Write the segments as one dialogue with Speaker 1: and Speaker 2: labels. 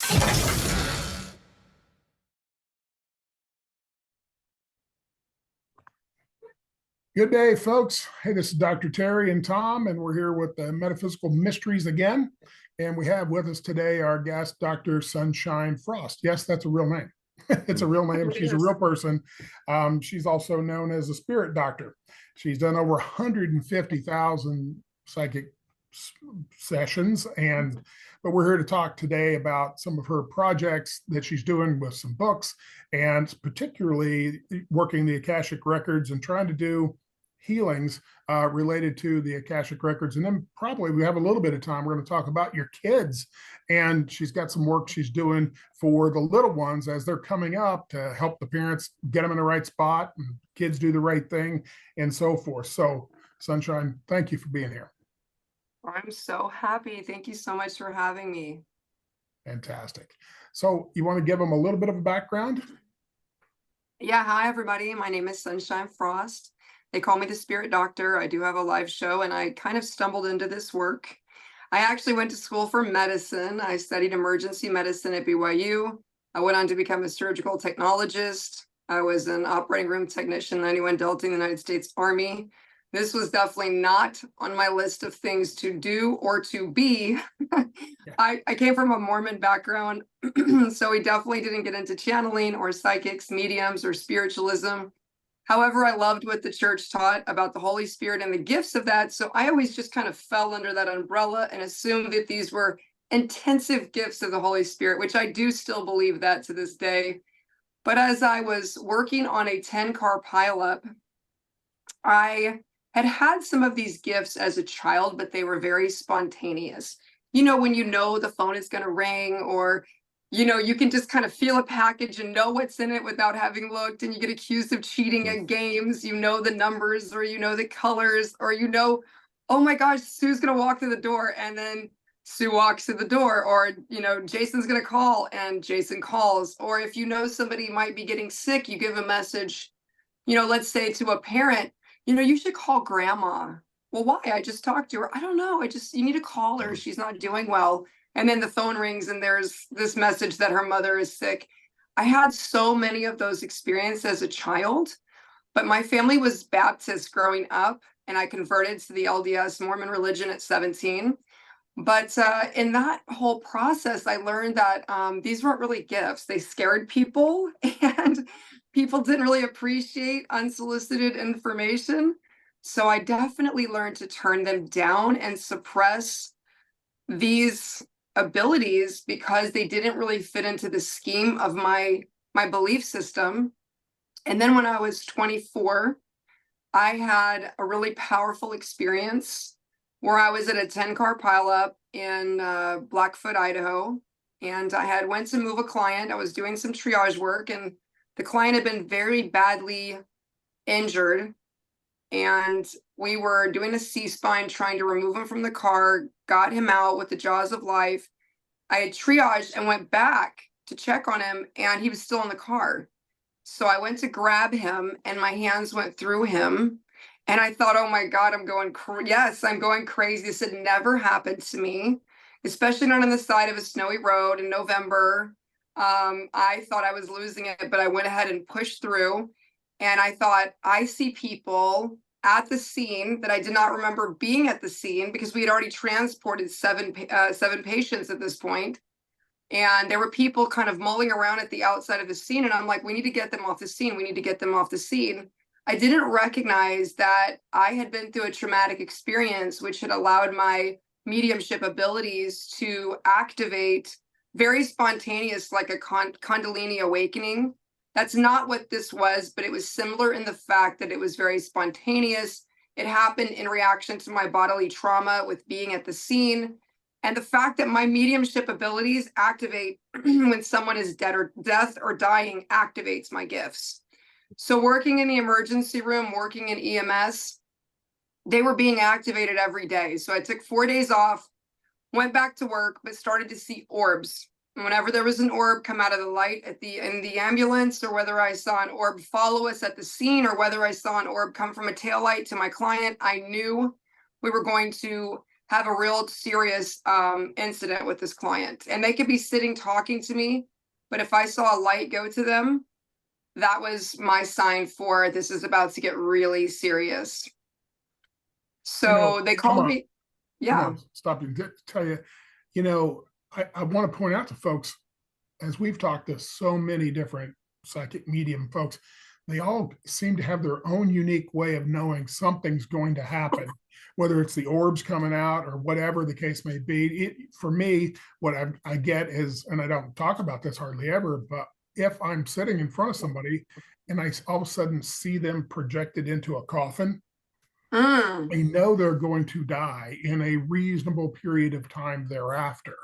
Speaker 1: Good day, folks. Hey, this is Dr. Terry and Tom, and we're here with the Metaphysical Mysteries again. And we have with us today our guest, Dr. Sunshine Frost. Yes, that's a real name. It's a real name. She's a real person. She's also known as a spirit doctor. She's done over 150,000 psychic sessions, but we're here to talk today about some of her projects that she's doing with some books, and particularly working the Akashic records and trying to do healings related to the Akashic records. And then probably we have a little bit of time, we're going to talk about your kids. And she's got some work she's doing for the little ones as they're coming up to help the parents get them in the right spot and kids do the right thing and so forth. So Sunshine, thank you for being here.
Speaker 2: I'm so happy. Thank you so much for having me.
Speaker 1: Fantastic. So you want to give them a little bit of a background?
Speaker 2: Yeah. Hi, everybody. My name is Sunshine Frost. They call me the Spirit Doctor. I do have a live show, and I kind of stumbled into this work. I actually went to school for medicine. I studied emergency medicine at BYU. I went on to become a surgical technologist. I was an operating room technician, 91 Delta in the United States Army. This was definitely not on my list of things to do or to be. I came from a Mormon background, so we definitely didn't get into channeling or psychics, mediums, or spiritualism. However, I loved what the church taught about the Holy Spirit and the gifts of that. So I always just kind of fell under that umbrella and assumed that these were intensive gifts of the Holy Spirit, which I do still believe that to this day. But as I was working on a 10-car pileup, I had some of these gifts as a child, but they were very spontaneous. You know, when you know the phone is going to ring, or you can just kind of feel a package and know what's in it without having looked, and you get accused of cheating at games. You know the numbers, or you know the colors, or oh my gosh, Sue's going to walk through the door, and then Sue walks through the door, or Jason's going to call and Jason calls. Or if you know somebody might be getting sick, you give a message, let's say to a parent, you should call grandma. Well, why? I just talked to her. I don't know. You need to call her. She's not doing well. And then the phone rings and there's this message that her mother is sick. I had so many of those experiences as a child, but my family was Baptist growing up, and I converted to the LDS Mormon religion at 17. But in that whole process, I learned that these weren't really gifts. They scared people, and people didn't really appreciate unsolicited information. So I definitely learned to turn them down and suppress these abilities because they didn't really fit into the scheme of my belief system. And then when I was 24, I had a really powerful experience where I was at a 10-car pileup in Blackfoot, Idaho, and I went to move a client. I was doing some triage work, and the client had been very badly injured, and we were doing a C-spine, trying to remove him from the car, got him out with the jaws of life. I had triaged and went back to check on him, and he was still in the car. So I went to grab him, and my hands went through him. And I thought, oh my God, I'm going crazy. This had never happened to me, especially not on the side of a snowy road in November. I thought I was losing it, but I went ahead and pushed through. And I thought, I see people at the scene that I did not remember being at the scene, because we had already transported seven patients at this point. And there were people kind of mulling around at the outside of the scene. And I'm like, we need to get them off the scene. We need to get them off the scene. I didn't recognize that I had been through a traumatic experience, which had allowed my mediumship abilities to activate very spontaneous, like a Kundalini awakening. That's not what this was, but it was similar in the fact that it was very spontaneous. It happened in reaction to my bodily trauma with being at the scene. And the fact that my mediumship abilities activate when someone is death or dying activates my gifts. So working in the emergency room, working in EMS, they were being activated every day. So I took 4 days off, went back to work, but started to see orbs. And whenever there was an orb come out of the light in the ambulance, or whether I saw an orb follow us at the scene, or whether I saw an orb come from a taillight to my client, I knew we were going to have a real serious incident with this client. And they could be sitting talking to me, but if I saw a light go to them, that was my sign for this is about to get really serious. So they called me. Yeah.
Speaker 1: Stop you. Tell you, I want to point out to folks, as we've talked to so many different psychic medium folks, they all seem to have their own unique way of knowing something's going to happen, whether it's the orbs coming out or whatever the case may be. For me, what I get is, and I don't talk about this hardly ever, but if I'm sitting in front of somebody and I all of a sudden see them projected into a coffin, I know they're going to die in a reasonable period of time thereafter.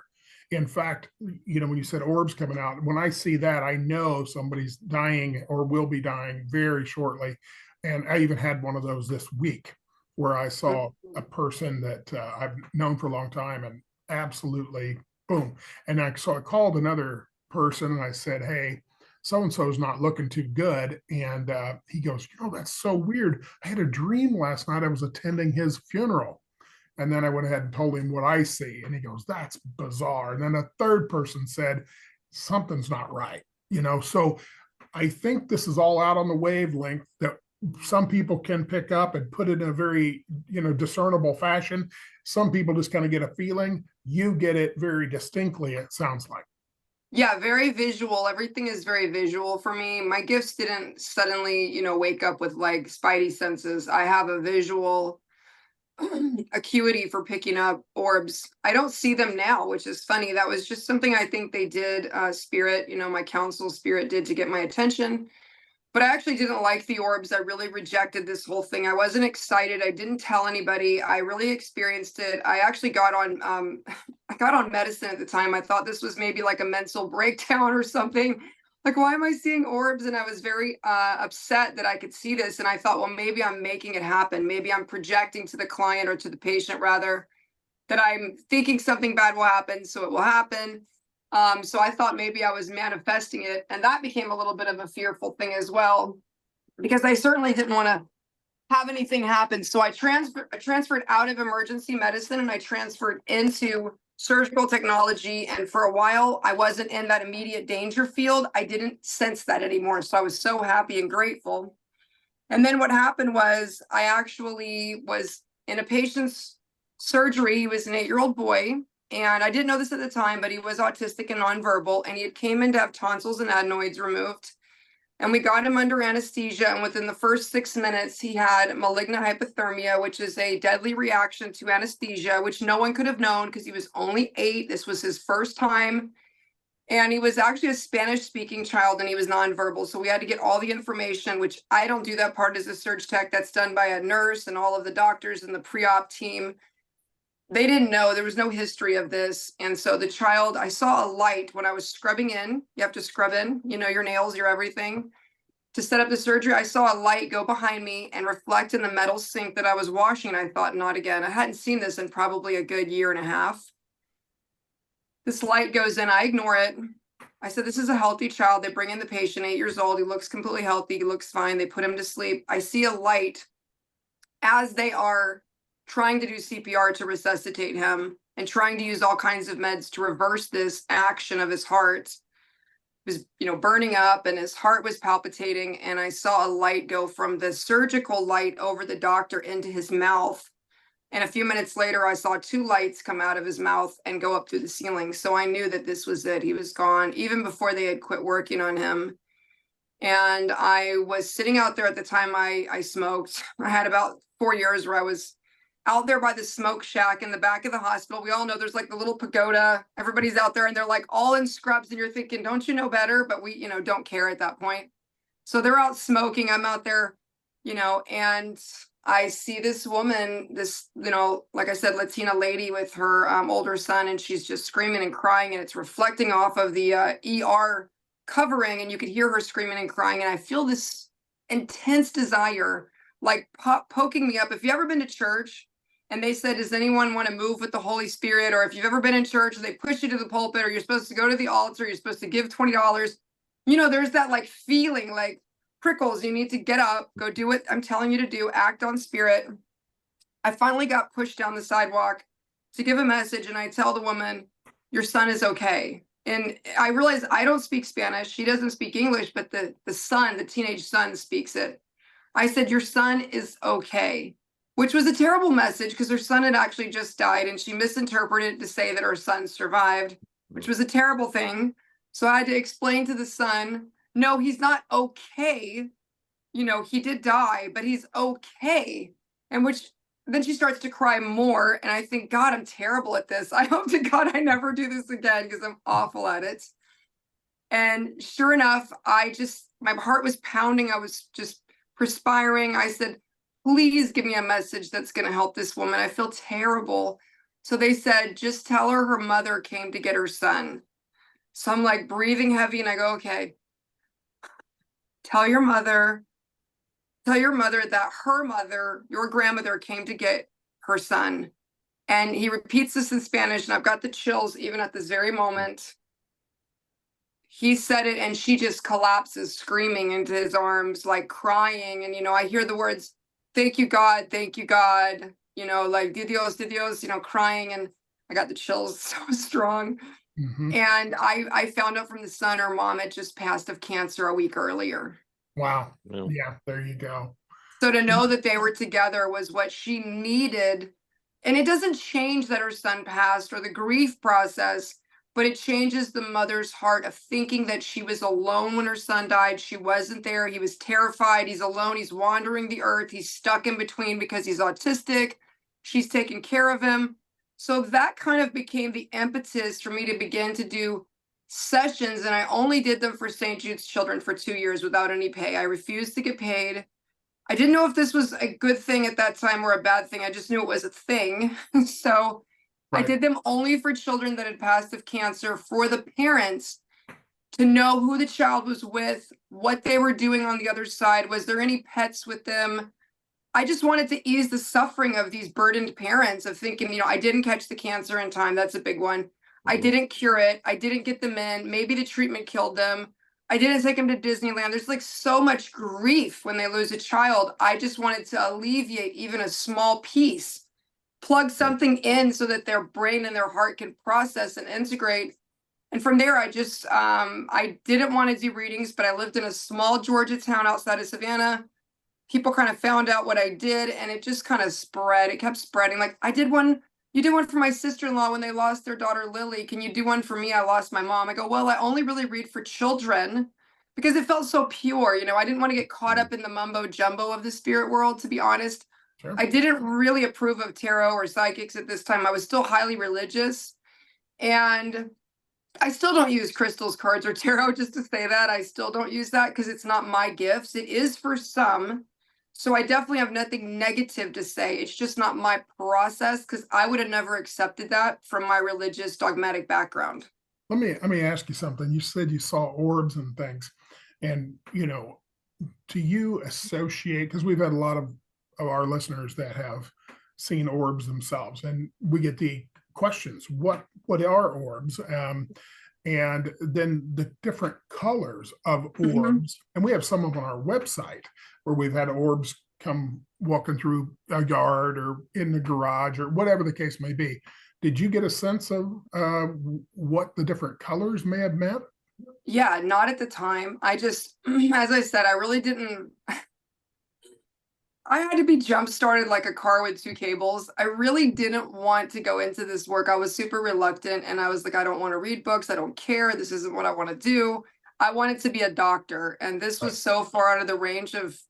Speaker 1: In fact, when you said orbs coming out, when I see that, I know somebody's dying or will be dying very shortly. And I even had one of those this week where I saw a person that I've known for a long time and absolutely boom. And I called another person and I said, hey, so-and-so is not looking too good. And he goes, that's so weird. I had a dream last night. I was attending his funeral. And then I went ahead and told him what I see. And he goes, that's bizarre. And then a third person said, something's not right. So I think this is all out on the wavelength that some people can pick up and put it in a very, discernible fashion. Some people just kind of get a feeling. You get it very distinctly, it sounds like.
Speaker 2: Yeah, very visual. Everything is very visual for me. My gifts didn't suddenly, wake up with like spidey senses. I have a visual acuity for picking up orbs. I don't see them now, which is funny. That was just something I think they did, spirit, my council spirit did to get my attention. But I actually didn't like the orbs. I really rejected this whole thing. I wasn't excited. I didn't tell anybody. I really experienced it. I actually got on I got on medicine at the time. I thought this was maybe like a mental breakdown or something. Like, why am I seeing orbs? And I was very upset that I could see this. And I thought, well, maybe I'm making it happen. Maybe I'm projecting to the client or to the patient rather that I'm thinking something bad will happen, so it will happen. So I thought maybe I was manifesting it. And that became a little bit of a fearful thing as because I certainly didn't want to have anything happen. So I transferred out of emergency medicine and I transferred into surgical technology. And for a while, I wasn't in that immediate danger field. I didn't sense that anymore. So I was so happy and grateful. And then what happened was I actually was in a patient's surgery. He was an 8-year-old boy. And I didn't know this at the time, but he was autistic and nonverbal. And he had came in to have tonsils and adenoids removed. And we got him under anesthesia. And within the first 6 minutes, he had malignant hypothermia, which is a deadly reaction to anesthesia, which no one could have known because he was only 8. This was his first time. And he was actually a Spanish-speaking child and he was nonverbal. So we had to get all the information, which I don't do that part as a surg tech. That's done by a nurse and all of the doctors and the pre-op team. They didn't know, there was no history of this. And so the child, I saw a light when I was scrubbing in. You have to scrub in, your nails, your everything. To set up the surgery, I saw a light go behind me and reflect in the metal sink that I was washing. And I thought, not again. I hadn't seen this in probably a good year and a half. This light goes in, I ignore it. I said, this is a healthy child. They bring in the patient, 8 years old. He looks completely healthy. He looks fine. They put him to sleep. I see a light as they are trying to do CPR to resuscitate him and trying to use all kinds of meds to reverse this action of his heart. It was, burning up and his heart was palpitating. And I saw a light go from the surgical light over the doctor into his mouth. And a few minutes later, I saw 2 lights come out of his mouth and go up through the ceiling. So I knew that this was it. He was gone even before they had quit working on him. And I was sitting out there at the time I smoked. I had about 4 years where I was out there by the smoke shack in the back of the hospital. We all know there's like the little pagoda. Everybody's out there and they're like all in scrubs and you're thinking, don't you know better? But we, don't care at that point. So they're out smoking. I'm out there, and I see this woman, this, like I said, Latina lady with her older son, and she's just screaming and crying and it's reflecting off of the ER covering and you could hear her screaming and crying. And I feel this intense desire, like poking me up. If you've ever been to church, and they said, does anyone want to move with the Holy Spirit? Or if you've ever been in church, they push you to the pulpit, or you're supposed to go to the altar, you're supposed to give $20. There's that like feeling, like prickles. You need to get up, go do what I'm telling you to do, act on spirit. I finally got pushed down the sidewalk to give a message, and I tell the woman, your son is okay. And I realize I don't speak Spanish. She doesn't speak English, but the son, the teenage son, speaks it. I said, your son is okay, which was a terrible message because her son had actually just died, and she misinterpreted it to say that her son survived, which was a terrible thing. So I had to explain to the son, no, he's not okay. You know, he did die, but he's okay. And which then she starts to cry more. And I think, God, I'm terrible at this. I hope to God I never do this again because I'm awful at it. And sure enough, my heart was pounding. I was just perspiring. I said, please give me a message that's going to help this woman. I feel terrible. So they said, just tell her mother came to get her son. So I'm like breathing heavy and I go, okay, tell your mother that her mother, your grandmother, came to get her son. And he repeats this in Spanish, and I've got the chills even at this very moment. He said it, and she just collapses, screaming into his arms, like crying. And, I hear the words, thank you, God, like, de Dios, crying. And I got the chills so strong.
Speaker 1: Mm-hmm.
Speaker 2: And I found out from the son, her mom had just passed of cancer a week earlier.
Speaker 1: Wow. Yeah, there you go.
Speaker 2: So to know that they were together was what she needed. And it doesn't change that her son passed or the grief process, but it changes the mother's heart of thinking that she was alone when her son died. She wasn't there. He was terrified. He's alone. He's wandering the earth. He's stuck in between because he's autistic. She's taking care of him. So that kind of became the impetus for me to begin to do sessions, and I only did them for St. Jude's children for 2 years without any pay. I refused to get paid. I didn't know if this was a good thing at that time or a bad thing. I just knew it was a thing. So right. I did them only for children that had passed of cancer, for the parents to know who the child was with, what they were doing on the other side. Was there any pets with them? I just wanted to ease the suffering of these burdened parents of thinking, I didn't catch the cancer in time. That's a big one. I didn't cure it. I didn't get them in. Maybe the treatment killed them. I didn't take them to Disneyland. There's like so much grief when they lose a child. I just wanted to alleviate even a small piece, plug something in so that their brain and their heart can process and integrate. And from there, I didn't want to do readings, but I lived in a small Georgia town outside of Savannah. People kind of found out what I did, and it just kind of spread. It kept spreading. Like, I did one. You did one for my sister-in-law when they lost their daughter, Lily. Can you do one for me? I lost my mom. I go, well, I only really read for children because it felt so pure. I didn't want to get caught up in the mumbo jumbo of the spirit world, to be honest. Sure. I didn't really approve of tarot or psychics at this time. I was still highly religious. And I still don't use crystals, cards, or tarot, just to say that. I still don't use that because it's not my gifts. It is for some. So I definitely have nothing negative to say. It's just not my process because I would have never accepted that from my religious dogmatic background.
Speaker 1: Let me ask you something. You said you saw orbs and things, and do you associate, because we've had a lot of our listeners that have seen orbs themselves, and we get the questions, what are orbs? And then the different colors of orbs. And we have some of them on our website where we've had orbs come walking through a yard or in the garage or whatever the case may be. Did you get a sense of what the different colors may have meant?
Speaker 2: Yeah, not at the time. I just, as I said, I really didn't. I had to be jump started like a car with two cables. I really didn't want to go into this work. I was super reluctant, and I was like, I don't want to read books. I don't care. This isn't what I want to do. I wanted to be a doctor. And this was so far out of the range of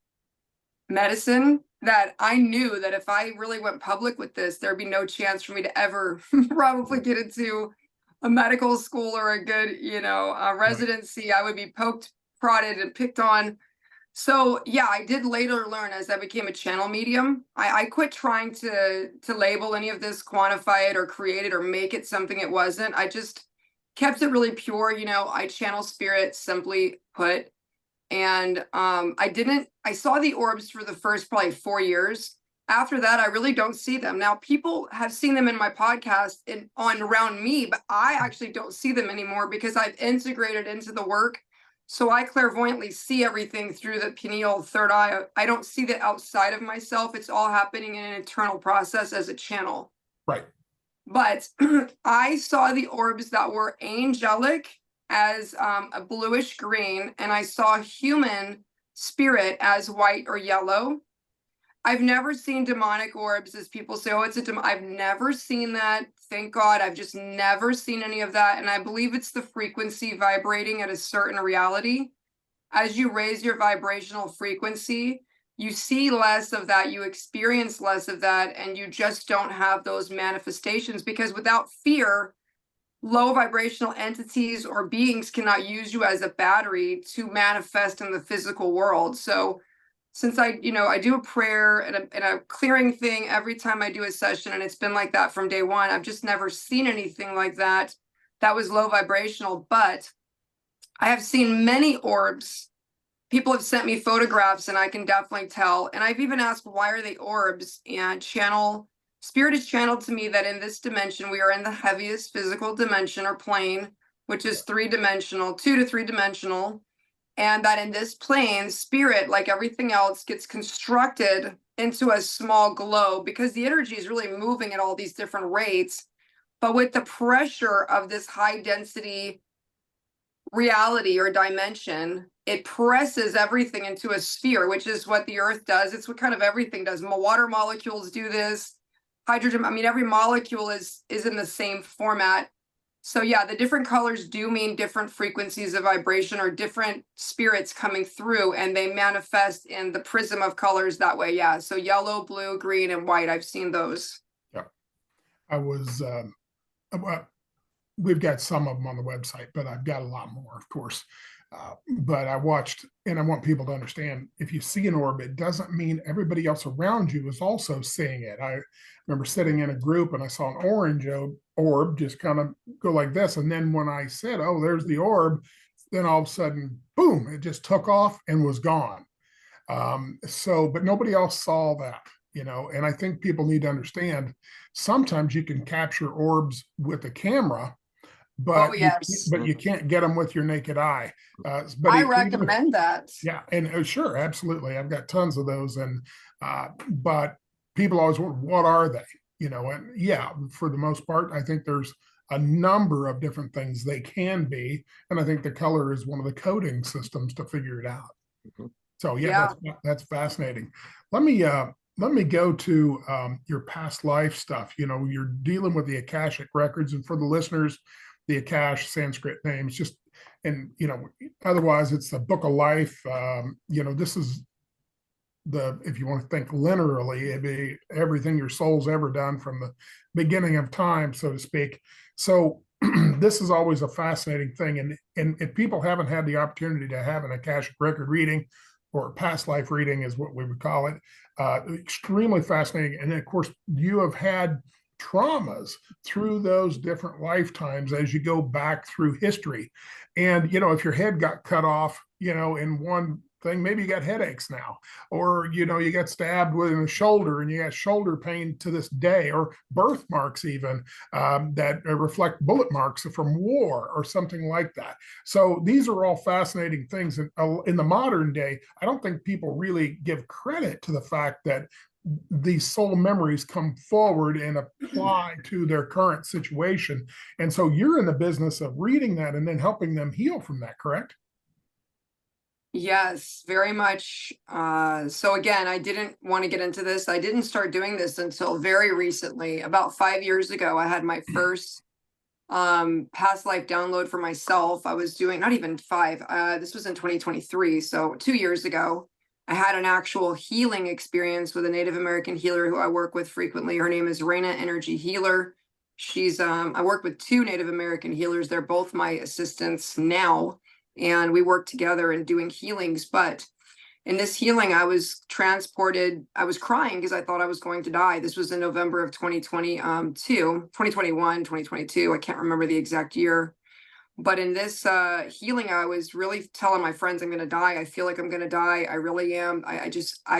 Speaker 2: medicine that I knew that if I really went public with this, there'd be no chance for me to ever probably get into a medical school or a good, a residency. I would be poked, prodded, and picked on. So yeah, I did later learn as I became a channel medium. I quit trying to label any of this, quantify it or create it or make it something it wasn't. I just kept it really pure. I channel spirit, simply put. And I saw the orbs for the first probably 4 years. After that, I really don't see them. Now, people have seen them in my podcast and on around me, but I actually don't see them anymore because I've integrated into the work. So I clairvoyantly see everything through the pineal third eye. I don't see the outside of myself. It's all happening in an internal process as a channel.
Speaker 1: Right.
Speaker 2: But I saw the orbs that were angelic as a bluish green, and I saw human spirit as white or yellow. I've never seen demonic orbs, as people say, oh, it's I've never seen that. Thank God. I've just never seen any of that. And I believe it's the frequency vibrating at a certain reality. As you raise your vibrational frequency, you see less of that, you experience less of that, and you just don't have those manifestations, because without fear, low vibrational entities or beings cannot use you as a battery to manifest in the physical world. So since I do a prayer and a clearing thing every time I do a session, and it's been like that from day one, I've just never seen anything like that that was low vibrational. But I have seen many orbs. People have sent me photographs, and I can definitely tell. And I've even asked, why are they orbs? And spirit has channeled to me that in this dimension, we are in the heaviest physical dimension or plane, which is 3-dimensional, 2 to 3-dimensional. And that in this plane, spirit, like everything else, gets constructed into a small globe, because the energy is really moving at all these different rates. But with the pressure of this high density reality or dimension, it presses everything into a sphere, which is what the earth does. It's what kind of everything does. Water molecules do this. Hydrogen, I mean, every molecule is in the same format. So yeah, the different colors do mean different frequencies of vibration or different spirits coming through, and they manifest in the prism of colors that way. Yeah. So yellow, blue, green, and white. I've seen those.
Speaker 1: Yeah. I was, we've got some of them on the website, but I've got a lot more, of course. But I watched, and I want people to understand, if you see an orb, it doesn't mean everybody else around you is also seeing it. I remember sitting in a group and I saw an orange orb just kind of go like this. And then when I said, oh, there's the orb, then all of a sudden, boom, it just took off and was gone. But nobody else saw that, and I think people need to understand, sometimes you can capture orbs with a camera, but
Speaker 2: yes,
Speaker 1: but you can't get them with your naked eye. But
Speaker 2: I recommend that.
Speaker 1: Yeah, and sure, absolutely. I've got tons of those, and but people always wonder, what are they? And yeah, for the most part, I think there's a number of different things they can be, and I think the color is one of the coding systems to figure it out. Mm-hmm. So yeah. That's fascinating. Let me go to your past life stuff. You're dealing with the Akashic records, and for the listeners, the Akash Sanskrit names, otherwise it's the book of life. This is if you want to think linearly, it'd be everything your soul's ever done from the beginning of time, so to speak. So this is always a fascinating thing. And if people haven't had the opportunity to have an Akashic record reading, or past life reading is what we would call it, extremely fascinating. And of course, you have had traumas through those different lifetimes as you go back through history. And, if your head got cut off, in one thing, maybe you got headaches now, or, you got stabbed with the shoulder and you got shoulder pain to this day, or birthmarks even that reflect bullet marks from war or something like that. So these are all fascinating things. In the modern day, I don't think people really give credit to the fact that these soul memories come forward and apply to their current situation. And so you're in the business of reading that and then helping them heal from that, correct?
Speaker 2: Yes, very much. So again, I didn't want to get into this. I didn't start doing this until very recently. About 5 years ago, I had my first past life download for myself. I was doing, not even 5, this was in 2023. So 2 years ago, I had an actual healing experience with a Native American healer who I work with frequently. Her name is Raina Energy Healer. She's, I work with 2 Native American healers. They're both my assistants now, and we work together in doing healings. But in this healing, I was transported. I was crying because I thought I was going to die. This was in November of 2021, 2022. I can't remember the exact year. But in this healing, I was really telling my friends, I'm going to die. I feel like I'm going to die. I really am. I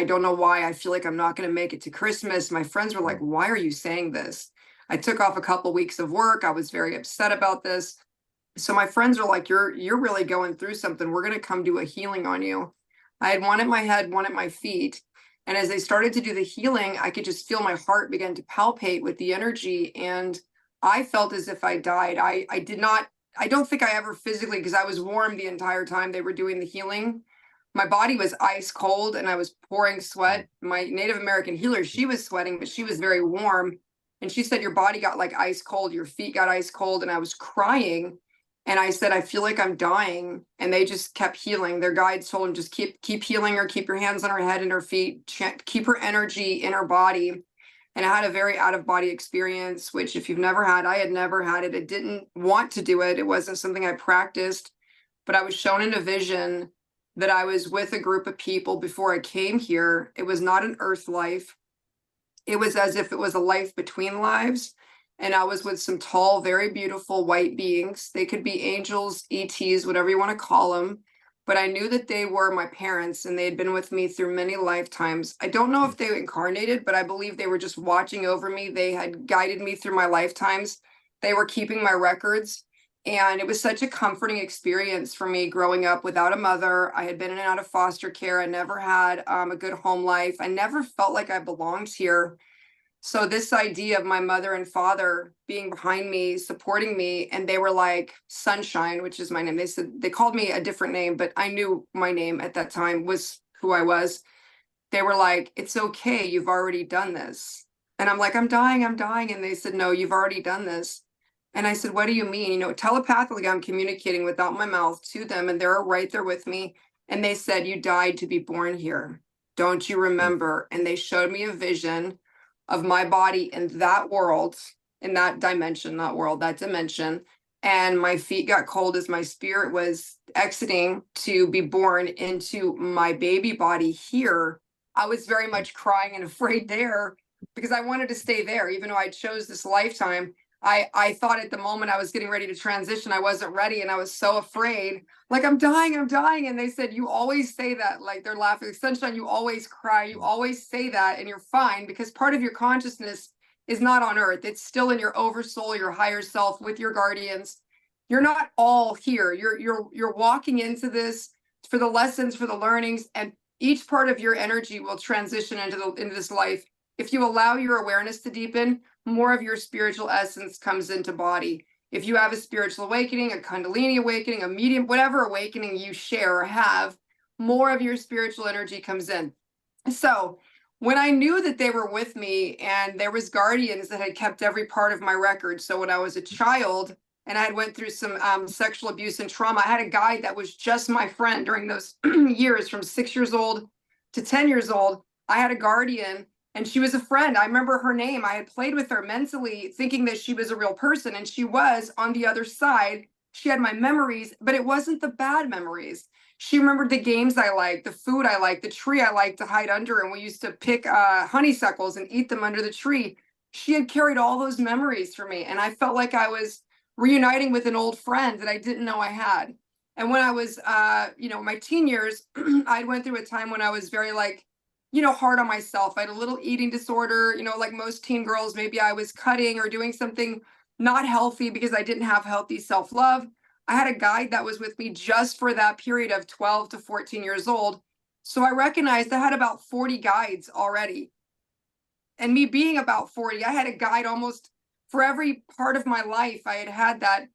Speaker 2: don't know why. I feel like I'm not going to make it to Christmas. My friends were like, why are you saying this? I took off a couple weeks of work. I was very upset about this. So my friends are like, you're really going through something. We're going to come do a healing on you. I had one at my head, one at my feet. And as they started to do the healing, I could just feel my heart begin to palpate with the energy. And I felt as if I died. I don't think I ever physically, because I was warm the entire time they were doing the healing. My body was ice cold and I was pouring sweat. My Native American healer, she was sweating, but she was very warm. And she said, your body got like ice cold, your feet got ice cold. And I was crying. And I said, I feel like I'm dying. And they just kept healing. Their guides told them, just keep healing her, keep your hands on her head and her feet, keep her energy in her body. And I had a very out of body experience, which if you've never had, I had never had it. I didn't want to do it. It wasn't something I practiced, but I was shown in a vision that I was with a group of people before I came here. It was not an earth life. It was as if it was a life between lives. And I was with some tall, very beautiful white beings. They could be angels, ETs, whatever you want to call them. But I knew that they were my parents and they had been with me through many lifetimes. I don't know if they incarnated, but I believe they were just watching over me. They had guided me through my lifetimes. They were keeping my records. And it was such a comforting experience for me growing up without a mother. I had been in and out of foster care. I never had a good home life. I never felt like I belonged here. So this idea of my mother and father being behind me, supporting me, and they were like Sunshine, which is my name. They said they called me a different name, but I knew my name at that time was who I was. They were like, it's okay, you've already done this. And I'm like, I'm dying. And they said, no, you've already done this. And I said, what do you mean? You know, telepathically, I'm communicating without my mouth to them, and they're right there with me. And they said, you died to be born here. Don't you remember? And they showed me a vision of my body in that world, in that dimension, not world, that dimension. And my feet got cold as my spirit was exiting to be born into my baby body here. I was very much crying and afraid there because I wanted to stay there, even though I chose this lifetime. I thought at the moment I was getting ready to transition, I wasn't ready. And I was so afraid, like, I'm dying. And they said, you always say that, like they're laughing, Sunshine, you always cry. You always say that and you're fine because part of your consciousness is not on earth. It's still in your oversoul, your higher self with your guardians. You're not all here. You're walking into this for the lessons, for the learnings, and each part of your energy will transition into this life. If you allow your awareness to deepen, more of your spiritual essence comes into body. If you have a spiritual awakening, a Kundalini awakening, a medium, whatever awakening you share or have, more of your spiritual energy comes in. So when I knew that they were with me and there was guardians that had kept every part of my record. So when I was a child and I had went through some sexual abuse and trauma, I had a guide that was just my friend during those years from 6 years old to 10 years old. I had a guardian. And she was a friend. I remember her name. I had played with her mentally, thinking that she was a real person. And she was on the other side. She had my memories, but it wasn't the bad memories. She remembered the games I liked, the food I liked, the tree I liked to hide under. And we used to pick honeysuckles and eat them under the tree. She had carried all those memories for me. And I felt like I was reuniting with an old friend that I didn't know I had. And when I was, my teen years, I went through a time when I was very hard on myself. I had a little eating disorder, like most teen girls, maybe I was cutting or doing something not healthy because I didn't have healthy self-love. I had a guide that was with me just for that period of 12 to 14 years old. So I recognized I had about 40 guides already. And me being about 40, I had a guide almost for every part of my life. I had that.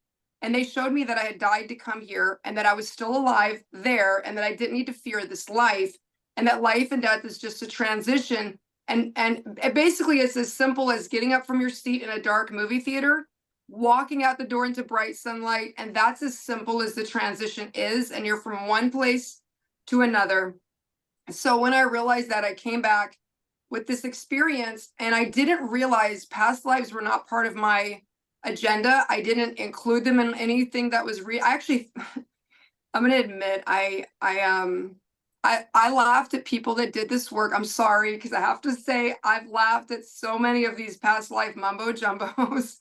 Speaker 2: And they showed me that I had died to come here and that I was still alive there and that I didn't need to fear this life. And that life and death is just a transition. And basically it's as simple as getting up from your seat in a dark movie theater, walking out the door into bright sunlight. And that's as simple as the transition is. And you're from one place to another. So when I realized that, I came back with this experience and I didn't realize past lives were not part of my agenda. I didn't include them in anything that was real. I'm going to admit, I laughed at people that did this work. I'm sorry, because I have to say I've laughed at so many of these past life mumbo jumbos.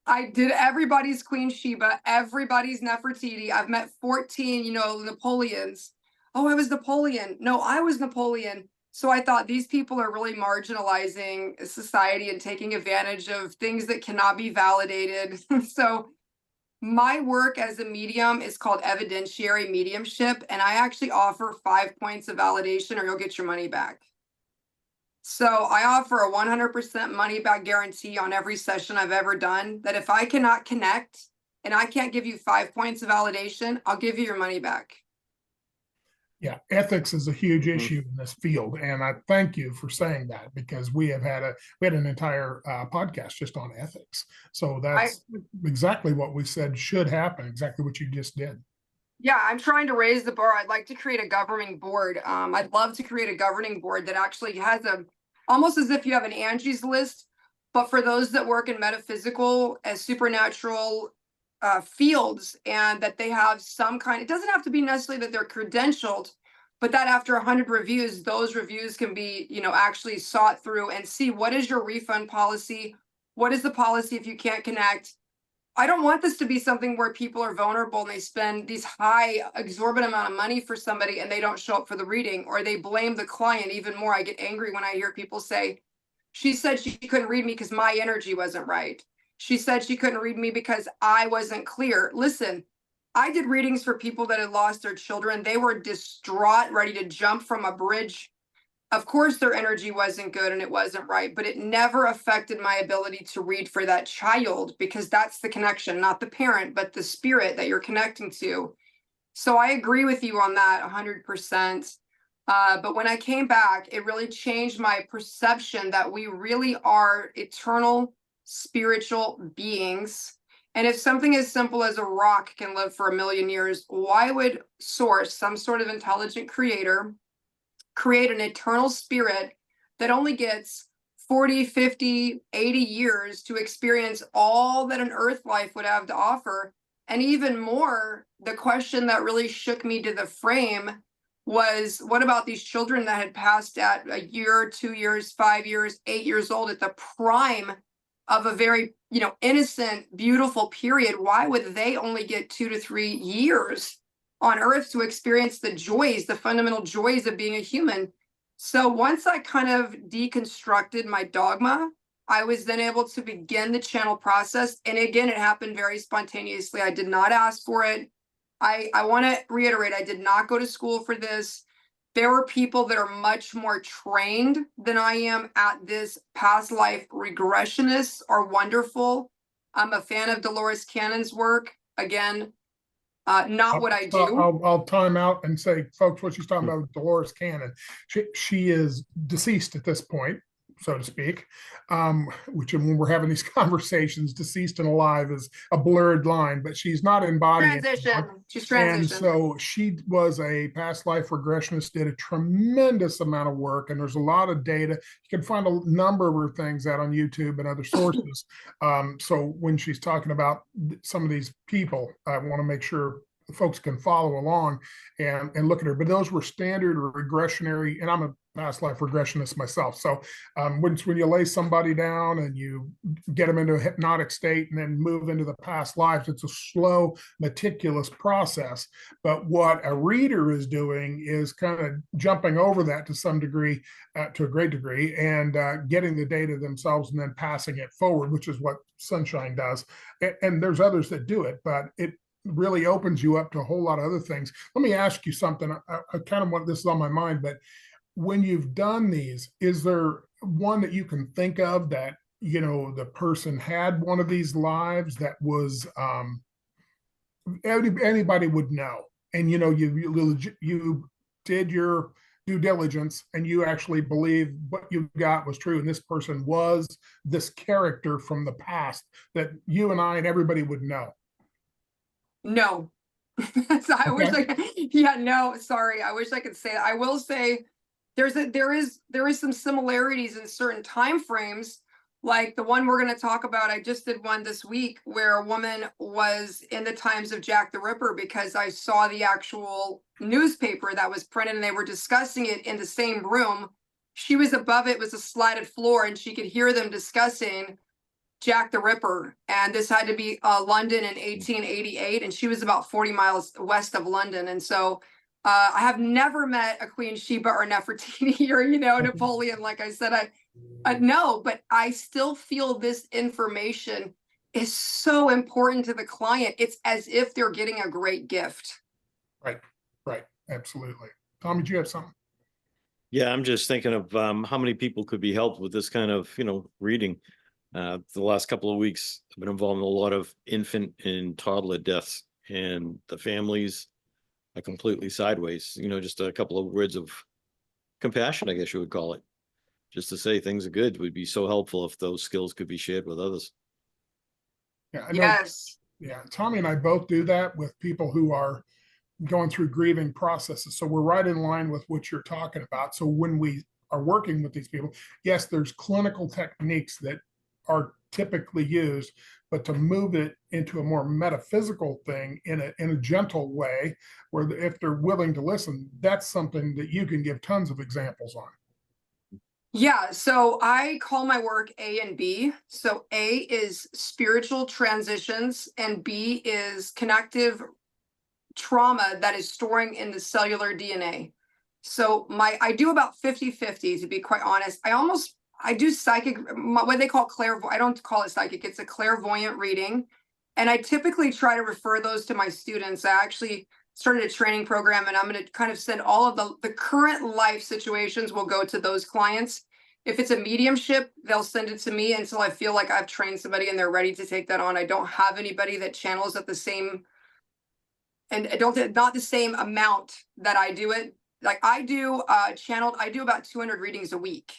Speaker 2: I did everybody's Queen Sheba, everybody's Nefertiti. I've met 14, Napoleons. Oh, I was Napoleon. No, I was Napoleon. So I thought these people are really marginalizing society and taking advantage of things that cannot be validated. So my work as a medium is called evidentiary mediumship, and I actually offer 5 points of validation or you'll get your money back. So I offer a 100% money back guarantee on every session I've ever done, that if I cannot connect and I can't give you 5 points of validation, I'll give you your money back.
Speaker 1: Yeah, ethics is a huge issue in this field, and I thank you for saying that, because we had an entire podcast just on ethics. So that's exactly what we said should happen. Exactly what you just did.
Speaker 2: Yeah, I'm trying to raise the bar. I'd like to create a governing board. I'd love to create a governing board that actually has almost as if you have an Angie's List, but for those that work in metaphysical as supernatural fields, and that they have some kind, it doesn't have to be necessarily that they're credentialed, but that after 100 reviews, those reviews can be, actually sought through and see what is your refund policy? What is the policy if you can't connect? I don't want this to be something where people are vulnerable and they spend these high exorbitant amount of money for somebody and they don't show up for the reading, or they blame the client even more. I get angry when I hear people say, she said she couldn't read me because my energy wasn't right. She said she couldn't read me because I wasn't clear. Listen, I did readings for people that had lost their children. They were distraught, ready to jump from a bridge. Of course, their energy wasn't good and it wasn't right, but it never affected my ability to read for that child, because that's the connection, not the parent, but the spirit that you're connecting to. So I agree with you on that 100%. But when I came back, it really changed my perception that we really are eternal spiritual beings. And if something as simple as a rock can live for 1,000,000 years, why would Source, some sort of intelligent creator, create an eternal spirit that only gets 40, 50, 80 years to experience all that an earth life would have to offer? And even more, the question that really shook me to the frame was, what about these children that had passed at 1 year, 2 years, 5 years, 8 years old, at the prime of a very, innocent, beautiful period? Why would they only get 2 to 3 years on earth to experience the joys, the fundamental joys of being a human? So once I kind of deconstructed my dogma, I was then able to begin the channel process. And again, it happened very spontaneously. I did not ask for it. I want to reiterate, I did not go to school for this. There were people that are much more trained than I am at this. Past life regressionists are wonderful. I'm a fan of Dolores Cannon's work. Again, not what I do.
Speaker 1: I'll time out and say, folks, what she's talking about with Dolores Cannon. She is deceased at this point, so to speak, which when we're having these conversations, deceased and alive is a blurred line, but she's not embodying
Speaker 2: Transition. She's transitioned.
Speaker 1: And so she was a past life regressionist, did a tremendous amount of work, and there's a lot of data. You can find a number of things out on YouTube and other sources. So when she's talking about some of these people, I want to make sure folks can follow along and look at her. But those were standard regressionary, and I'm a past life regressionist myself. So when you lay somebody down and you get them into a hypnotic state and then move into the past lives, it's a slow, meticulous process. But what a reader is doing is kind of jumping over that to some degree, to a great degree, and getting the data themselves and then passing it forward, which is what Sunshine does. And there's others that do it, but it really opens you up to a whole lot of other things. Let me ask you something. I kind of want, this is on my mind, but when you've done these, is there one that you can think of that, the person had one of these lives that was, anybody would know, and you did your due diligence and you actually believe what you got was true, and this person was this character from the past that you and I and everybody would know?
Speaker 2: No. So I wish no, sorry. I wish I could say that. I will say there is some similarities in certain time frames, like the one we're going to talk about. I just did one this week where a woman was in the times of Jack the Ripper, because I saw the actual newspaper that was printed and they were discussing it in the same room. She was above it, it was a slatted floor, and she could hear them discussing Jack the Ripper. And this had to be London in 1888, and she was about 40 miles west of London. And so I have never met a Queen Sheba or Nefertiti or, Napoleon. Like I said, I no, but I still feel this information is so important to the client. It's as if they're getting a great gift.
Speaker 1: Right. Absolutely. Tom, did you have something?
Speaker 3: Yeah, I'm just thinking of how many people could be helped with this kind of, reading. The last couple of weeks, I've been involved in a lot of infant and toddler deaths, and the families are completely sideways. Just a couple of words of compassion, I guess you would call it, just to say things are good would be so helpful if those skills could be shared with others.
Speaker 1: Yeah, I know.
Speaker 2: Yes.
Speaker 1: Yeah, Tommy and I both do that with people who are going through grieving processes. So we're right in line with what you're talking about. So when we are working with these people, yes, there's clinical techniques that are typically used, but to move it into a more metaphysical thing in a gentle way, where if they're willing to listen, that's something that you can give tons of examples on.
Speaker 2: Yeah, so I call my work A and B. So A is spiritual transitions, and B is connective trauma that is storing in the cellular DNA. So I do about 50-50, to be quite honest. I do psychic, what they call clairvoyant. I don't call it psychic, it's a clairvoyant reading. And I typically try to refer those to my students. I actually started a training program, and I'm going to kind of send all of the current life situations will go to those clients. If it's a mediumship, they'll send it to me until I feel like I've trained somebody and they're ready to take that on. I don't have anybody that channels at the same, and not the same amount that I do it. Like I do channeled, I do about 200 readings a week.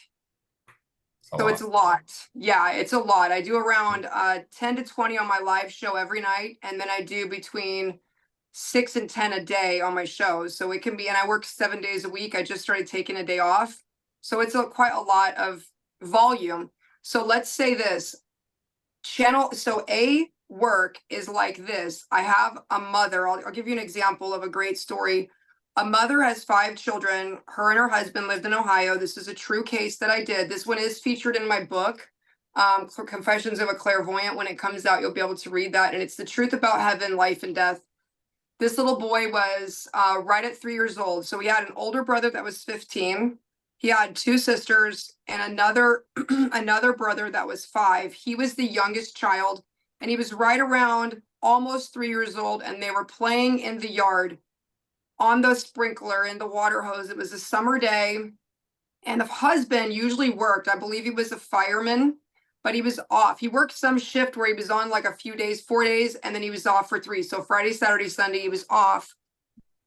Speaker 2: So it's a lot. Yeah, it's a lot. I do around 10 to 20 on my live show every night. And then I do between 6 and 10 a day on my shows. So it can be, and I work 7 days a week. I just started taking a day off. So it's quite a lot of volume. So let's say this so A work is like this. I have a mother. I'll give you an example of a great story. A mother has 5 children. Her and her husband lived in Ohio. This is a true case that I did. This one is featured in my book, Confessions of a Clairvoyant. When it comes out, you'll be able to read that. And it's the truth about heaven, life, and death. This little boy was right at 3 years old. So he had an older brother that was 15. He had 2 sisters and another brother that was 5. He was the youngest child, and he was right around almost 3 years old. And they were playing in the yard on the sprinkler in the water hose. It was a summer day, and the husband usually worked. I believe he was a fireman, but he was off. He worked some shift where he was on like a few days, 4 days, and then he was off for 3. So Friday, Saturday, Sunday, he was off.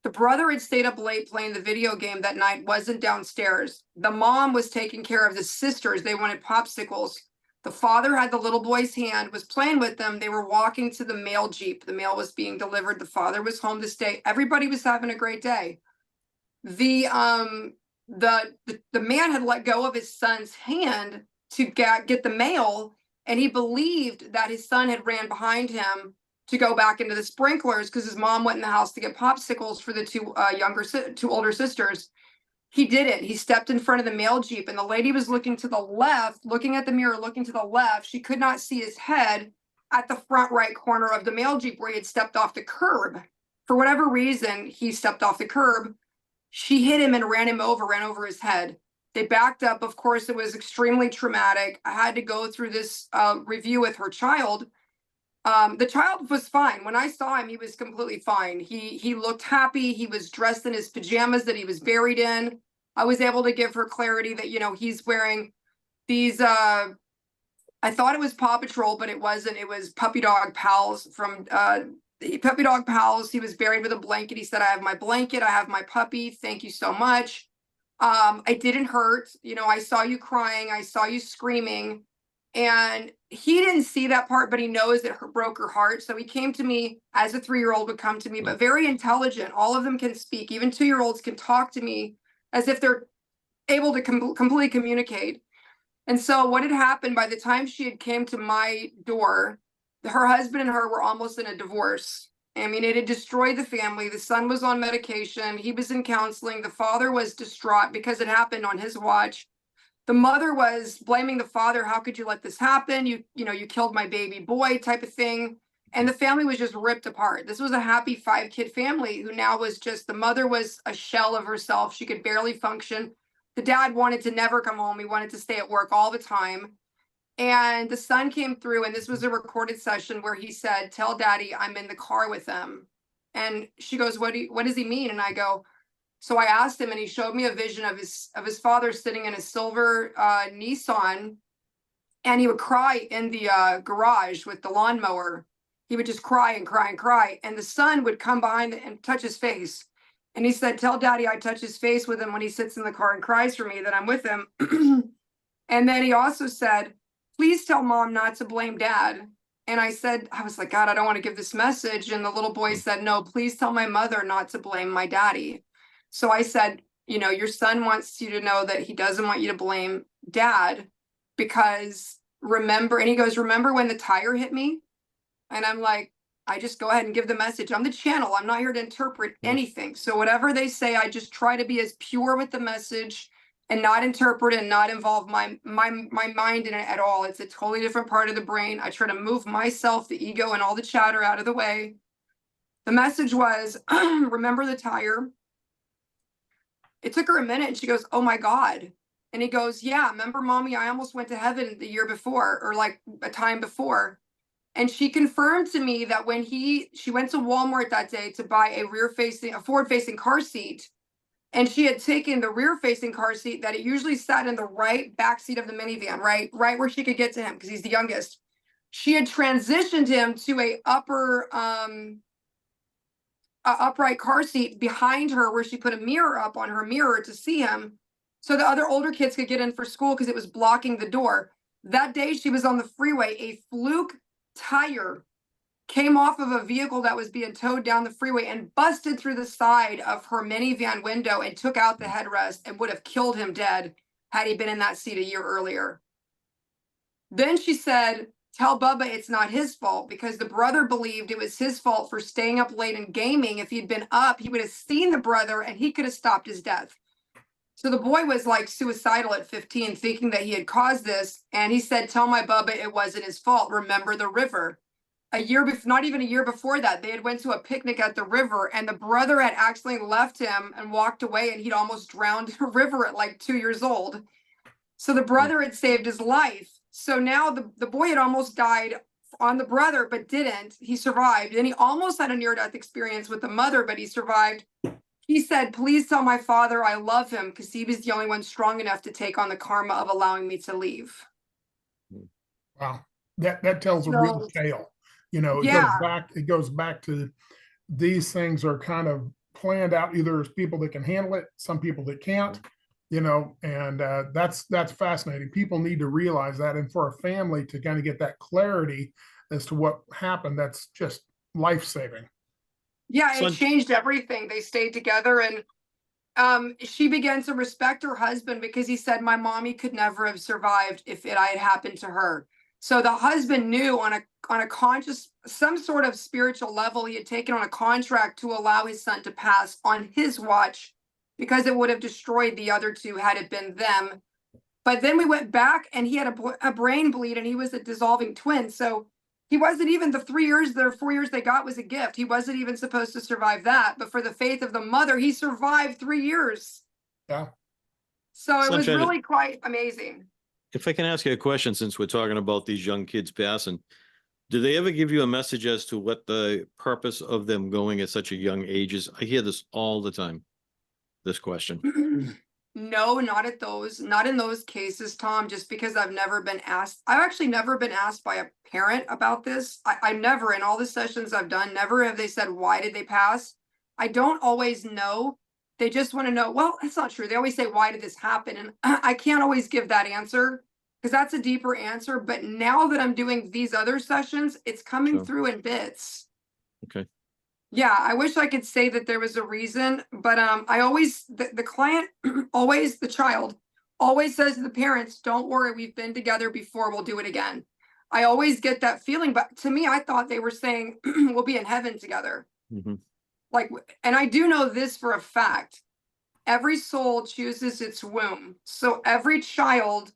Speaker 2: The brother had stayed up late playing the video game that night, wasn't downstairs. The mom was taking care of the sisters. They wanted popsicles. The father had the little boy's hand, was playing with them. They were walking to the mail Jeep. The mail was being delivered. The father was home to stay. Everybody was having a great day. The man had let go of his son's hand to get the mail, and he believed that his son had ran behind him to go back into the sprinklers because his mom went in the house to get popsicles for the 2 older sisters. He didn't. He stepped in front of the mail Jeep, and the lady was looking to the left, looking at the mirror, looking to the left. She could not see his head at the front right corner of the mail Jeep where he had stepped off the curb. For whatever reason, he stepped off the curb. She hit him and ran over his head. They backed up. Of course, it was extremely traumatic. I had to go through this review with her child. The child was fine. When I saw him, he was completely fine. He looked happy. He was dressed in his pajamas that he was buried in. I was able to give her clarity that, he's wearing these, I thought it was Paw Patrol, but it wasn't. It was Puppy Dog Pals from Puppy Dog Pals. He was buried with a blanket. He said, I have my blanket. I have my puppy. Thank you so much. I didn't hurt. I saw you crying. I saw you screaming. And he didn't see that part, but he knows it broke her heart. So he came to me as a 3-year-old would come to me, but very intelligent. All of them can speak. Even 2-year-olds can talk to me as if they're able to completely communicate. And so what had happened, by the time she had came to my door, her husband and her were almost in a divorce. I mean, it had destroyed the family. The son was on medication. He was in counseling. The father was distraught because it happened on his watch. The mother was blaming the father. How could you let this happen? You killed my baby boy type of thing. And the family was just ripped apart. This was a happy 5-kid family who now was just, the mother was a shell of herself. She could barely function. The dad wanted to never come home. He wanted to stay at work all the time. And the son came through, and this was a recorded session where he said, tell daddy I'm in the car with them. And she goes, what does he mean? And I go, So I asked him, and he showed me a vision of his father sitting in a silver Nissan, and he would cry in the garage with the lawnmower. He would just cry and cry and cry, and the son would come behind and touch his face. And he said, "Tell Daddy I touch his face with him when he sits in the car and cries for me, that I'm with him." And then he also said, "Please tell Mom not to blame Dad." And I was like, God, I don't want to give this message. And the little boy said, "No, please tell my mother not to blame my daddy." So I said, your son wants you to know that he doesn't want you to blame Dad, because remember, and he goes, "Remember when the tire hit me?" And I'm like, I just go ahead and give the message. I'm the channel. I'm not here to interpret anything. So whatever they say, I just try to be as pure with the message and not interpret and not involve my mind in it at all. It's a totally different part of the brain. I try to move myself, the ego, and all the chatter out of the way. The message was, remember the tire? It took her a minute, and she goes, "Oh my God." And he goes, "Yeah, remember, Mommy, I almost went to heaven the year before, or like a time before." And she confirmed to me that when she went to Walmart that day to buy a forward-facing car seat, and she had taken the rear-facing car seat that it usually sat in the right back seat of the minivan, right where she could get to him because he's the youngest. She had transitioned him to a upright car seat behind her, where she put a mirror up on her mirror to see him, so the other older kids could get in for school because it was blocking the door. That day she was on the freeway, a fluke tire came off of a vehicle that was being towed down the freeway and busted through the side of her minivan window and took out the headrest, and would have killed him dead had he been in that seat a year earlier. Then she said, "Tell Bubba it's not his fault," because the brother believed it was his fault for staying up late and gaming. If he'd been up, he would have seen the brother and he could have stopped his death. So the boy was like suicidal at 15, thinking that he had caused this. And he said, "Tell my Bubba it wasn't his fault. Remember the river." Not even a year before that, they had went to a picnic at the river, and the brother had accidentally left him and walked away, and he'd almost drowned in a river at like 2 years old. So the brother had saved his life. So now the boy had almost died on the brother, but didn't. He survived. And he almost had a near-death experience with the mother, but he survived. He said, "Please tell my father I love him, because he was the only one strong enough to take on the karma of allowing me to leave."
Speaker 1: Wow. That tells a real tale.
Speaker 2: Yeah.
Speaker 1: It goes back to, these things are kind of planned out. Either there's people that can handle it, some people that can't, and that's fascinating. People need to realize that. And for a family to kind of get that clarity as to what happened, that's just life-saving.
Speaker 2: Yeah, it changed everything. They stayed together, and she began to respect her husband because he said, "My mommy could never have survived if it had happened to her." So the husband knew on a conscious, some sort of spiritual level, he had taken on a contract to allow his son to pass on his watch, because it would have destroyed the other two had it been them. But then we went back, and he had a brain bleed, and he was a dissolving twin. So he wasn't even, the 4 years they got was a gift. He wasn't even supposed to survive that. But for the faith of the mother, he survived 3 years.
Speaker 1: Yeah.
Speaker 2: So it was really quite amazing.
Speaker 3: If I can ask you a question, since we're talking about these young kids passing, do they ever give you a message as to what the purpose of them going at such a young age is? I hear this all the time, this question.
Speaker 2: No, not in those cases, Tom, just because I've never been asked. I've actually never been asked by a parent about this. I never, in all the sessions I've done, never have they said, "Why did they pass?" I don't always know. They just want to know, well, that's not true. They always say, "Why did this happen?" And I can't always give that answer, because that's a deeper answer. But now that I'm doing these other sessions, it's coming through in bits.
Speaker 3: Okay.
Speaker 2: Yeah, I wish I could say that there was a reason, but I always, the client, always, the child always says to the parents, "Don't worry, we've been together before, we'll do it again." I always get that feeling, but to me, I thought they were saying we'll be in heaven together.
Speaker 3: Mm-hmm.
Speaker 2: And I do know this for a fact. Every soul chooses its womb. So every child,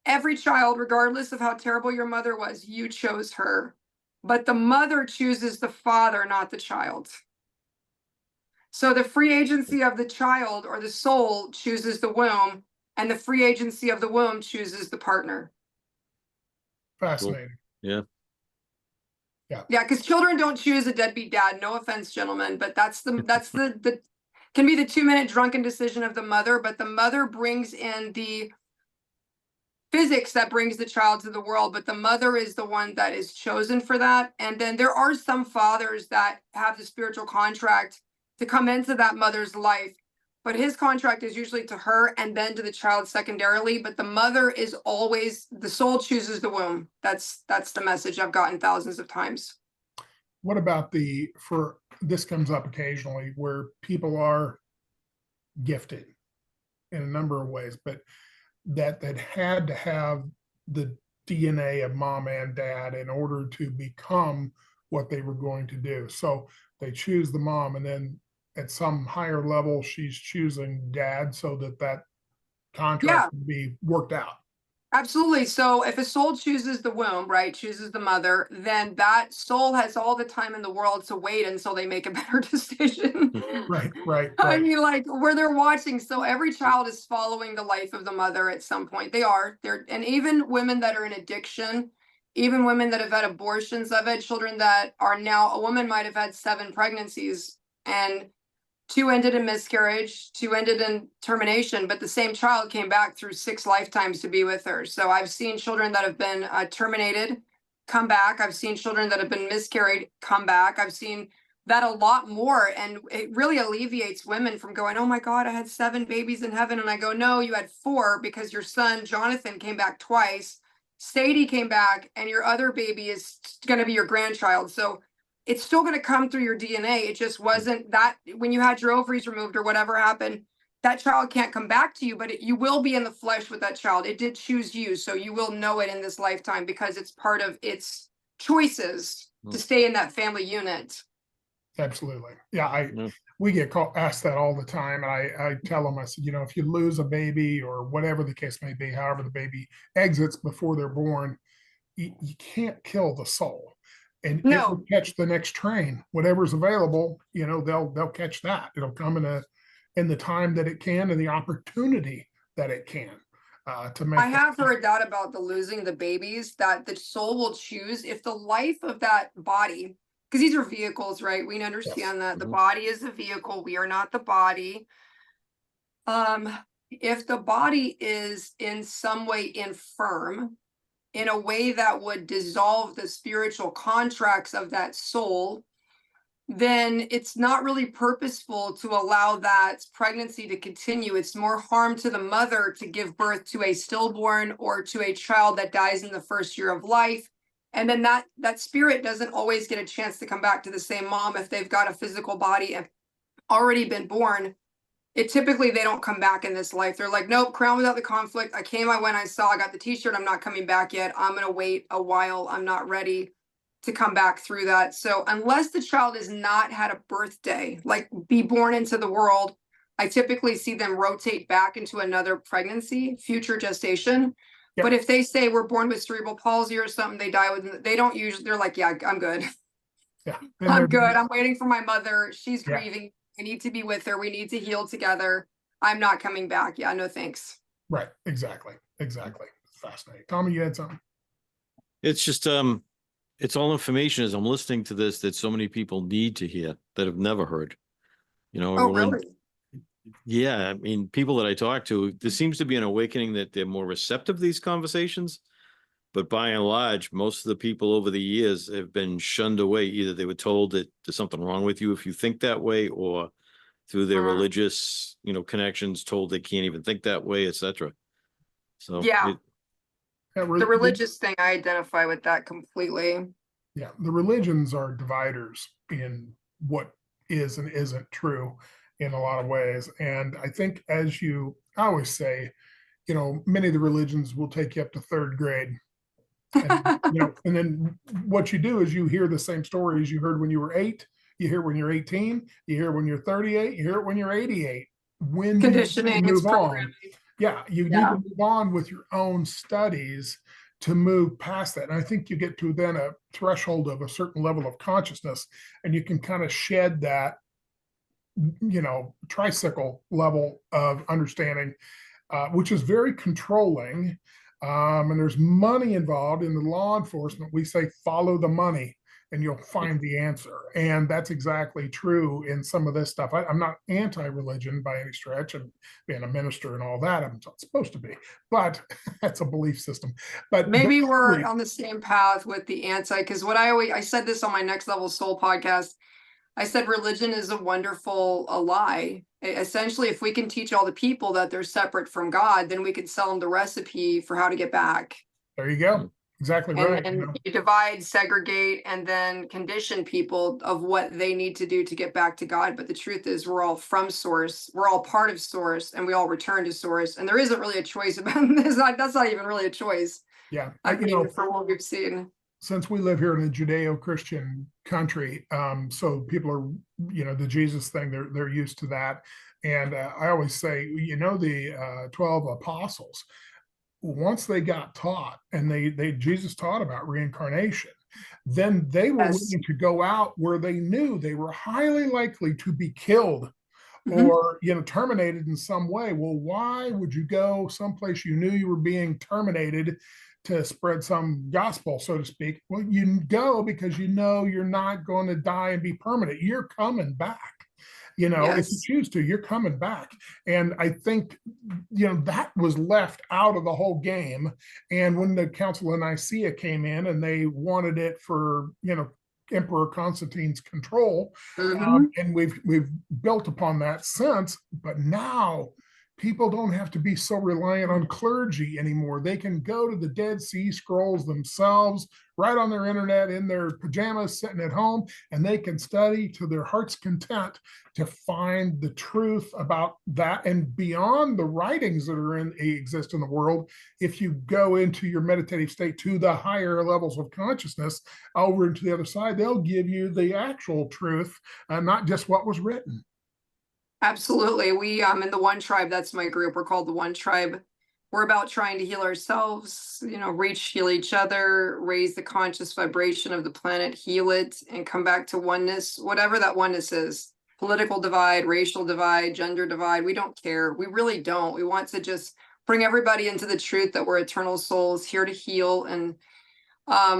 Speaker 2: regardless of how terrible your mother was, you chose her. But the mother chooses the father, not the child. So the free agency of the child or the soul chooses the womb, and the free agency of the womb chooses the partner.
Speaker 1: Fascinating.
Speaker 3: Cool.
Speaker 2: Yeah, because children don't choose a deadbeat dad. No offense, gentlemen, but that's the can be the 2-minute drunken decision of the mother, but the mother brings in the physics that brings the child to the world, but the mother is the one that is chosen for that. And then there are some fathers that have the spiritual contract to come into that mother's life, but his contract is usually to her and then to the child secondarily. But the mother is always, the soul chooses the womb. That's the message I've gotten thousands of times.
Speaker 1: What about this comes up occasionally where people are gifted in a number of ways, but that had to have the DNA of mom and dad in order to become what they were going to do. So they choose the mom, and then at some higher level, she's choosing dad so that contract can be worked out.
Speaker 2: Absolutely. So if a soul chooses the womb, right, chooses the mother, then that soul has all the time in the world to wait until they make a better decision.
Speaker 1: Right.
Speaker 2: I mean, like where they're watching. So every child is following the life of the mother at some point. And even women that are in addiction, even women that have had abortions. I've had children that are now, a woman might have had 7 pregnancies and 2 ended in miscarriage, 2 ended in termination, but the same child came back through 6 lifetimes to be with her. So I've seen children that have been terminated come back. I've seen children that have been miscarried come back. I've seen that a lot more. And it really alleviates women from going, oh my God, I had 7 babies in heaven. And I go, no, you had 4 because your son, Jonathan, came back twice. Sadie came back, and your other baby is going to be your grandchild. So it's still going to come through your DNA. It just wasn't that when you had your ovaries removed or whatever happened, that child can't come back to you, but you will be in the flesh with that child. It did choose you. So you will know it in this lifetime because it's part of its choices to stay in that family unit.
Speaker 1: Absolutely. Yeah. We get asked that all the time. And I tell them, I said, if you lose a baby or whatever the case may be, however the baby exits before they're born, you can't kill the soul. And it will catch the next train, whatever's available, they'll catch that. It'll come in the time that it can and the opportunity that it can to make.
Speaker 2: I have heard that about the losing the babies, that the soul will choose if the life of that body, because these are vehicles, right? We understand that the body is a vehicle. We are not the body. If the body is in some way infirm, in a way that would dissolve the spiritual contracts of that soul, then it's not really purposeful to allow that pregnancy to continue. It's more harm to the mother to give birth to a stillborn or to a child that dies in the first year of life. And then that spirit doesn't always get a chance to come back to the same mom if they've got a physical body and already been born. Typically they don't come back in this life. They're like, nope, crown without the conflict. I came, I went, I saw, I got the t-shirt. I'm not coming back yet. I'm going to wait a while. I'm not ready to come back through that. So unless the child has not had a birthday, like be born into the world, I typically see them rotate back into another pregnancy, future gestation. Yep. But if they say we're born with cerebral palsy or something, they die within, they don't usually, they're like, yeah, I'm good.
Speaker 1: Yeah.
Speaker 2: I'm good. I'm waiting for my mother. She's grieving. I need to be with her. We need to heal together. I'm not coming back. Yeah, no thanks.
Speaker 1: Right. Exactly. Fascinating. Tommy, you had something?
Speaker 3: It's just, it's all information as I'm listening to this that so many people need to hear that have never heard.
Speaker 2: Oh, really?
Speaker 3: Yeah. I mean, people that I talk to, there seems to be an awakening that they're more receptive to these conversations. But by and large, most of the people over the years have been shunned away. Either they were told that there's something wrong with you if you think that way, or through their religious, connections, told they can't even think that way, etc. So
Speaker 2: the religious thing, I identify with that completely.
Speaker 1: Yeah, the religions are dividers in what is and isn't true in a lot of ways. And I think, I always say, many of the religions will take you up to 3rd grade. And, and then what you do is you hear the same stories you heard when you were 8, you hear when you're 18, you hear when you're 38, you hear it when you're 88. When
Speaker 2: conditioning
Speaker 1: you move on, you need to move on with your own studies to move past that. And I think you get to then a threshold of a certain level of consciousness, and you can kind of shed that, tricycle level of understanding, which is very controlling. And there's money involved in the law enforcement. We say, follow the money. and you'll find the answer. And that's exactly true in some of this stuff. I'm not anti-religion by any stretch, and being a minister and all that, I'm not supposed to be, but that's a belief system. But
Speaker 2: maybe we're on the same path with the anti, because what I said this on my Next Level Soul podcast. I said religion is a wonderful lie. Essentially, if we can teach all the people that they're separate from God, then we can sell them the recipe for how to get back.
Speaker 1: There you go. Exactly right.
Speaker 2: And you divide, segregate, and then condition people of what they need to do to get back to God. But the truth is, we're all from source. We're all part of source, and we all return to source. And there isn't really a choice about this. That's not even really a choice.
Speaker 1: Yeah.
Speaker 2: From what we've seen.
Speaker 1: Since we live here in a Judeo-Christian country, so people are, the Jesus thing, they're used to that. And I always say, the 12 apostles, once they got taught, and Jesus taught about reincarnation, then they were willing to go out where they knew they were highly likely to be killed or terminated in some way. Well, why would you go someplace you knew you were being terminated to spread some gospel, so to speak? Well, you go because you're not going to die and be permanent. You're coming back. If you choose to, you're coming back. And I think, that was left out of the whole game. And when the Council of Nicaea came in and they wanted it for, Emperor Constantine's control, and we've built upon that since. But now people don't have to be so reliant on clergy anymore. They can go to the Dead Sea Scrolls themselves, right on their internet, in their pajamas, sitting at home, and they can study to their heart's content to find the truth about that and beyond the writings that exist in the world. If you go into your meditative state to the higher levels of consciousness, over into the other side, they'll give you the actual truth, not just what was written.
Speaker 2: Absolutely. We in the One Tribe, that's my group. We're called the One Tribe. We're about trying to heal ourselves, heal each other, raise the conscious vibration of the planet, heal it, and come back to oneness, whatever that oneness is. Political divide, racial divide, gender divide. We don't care. We really don't. We want to just bring everybody into the truth that we're eternal souls here to heal. And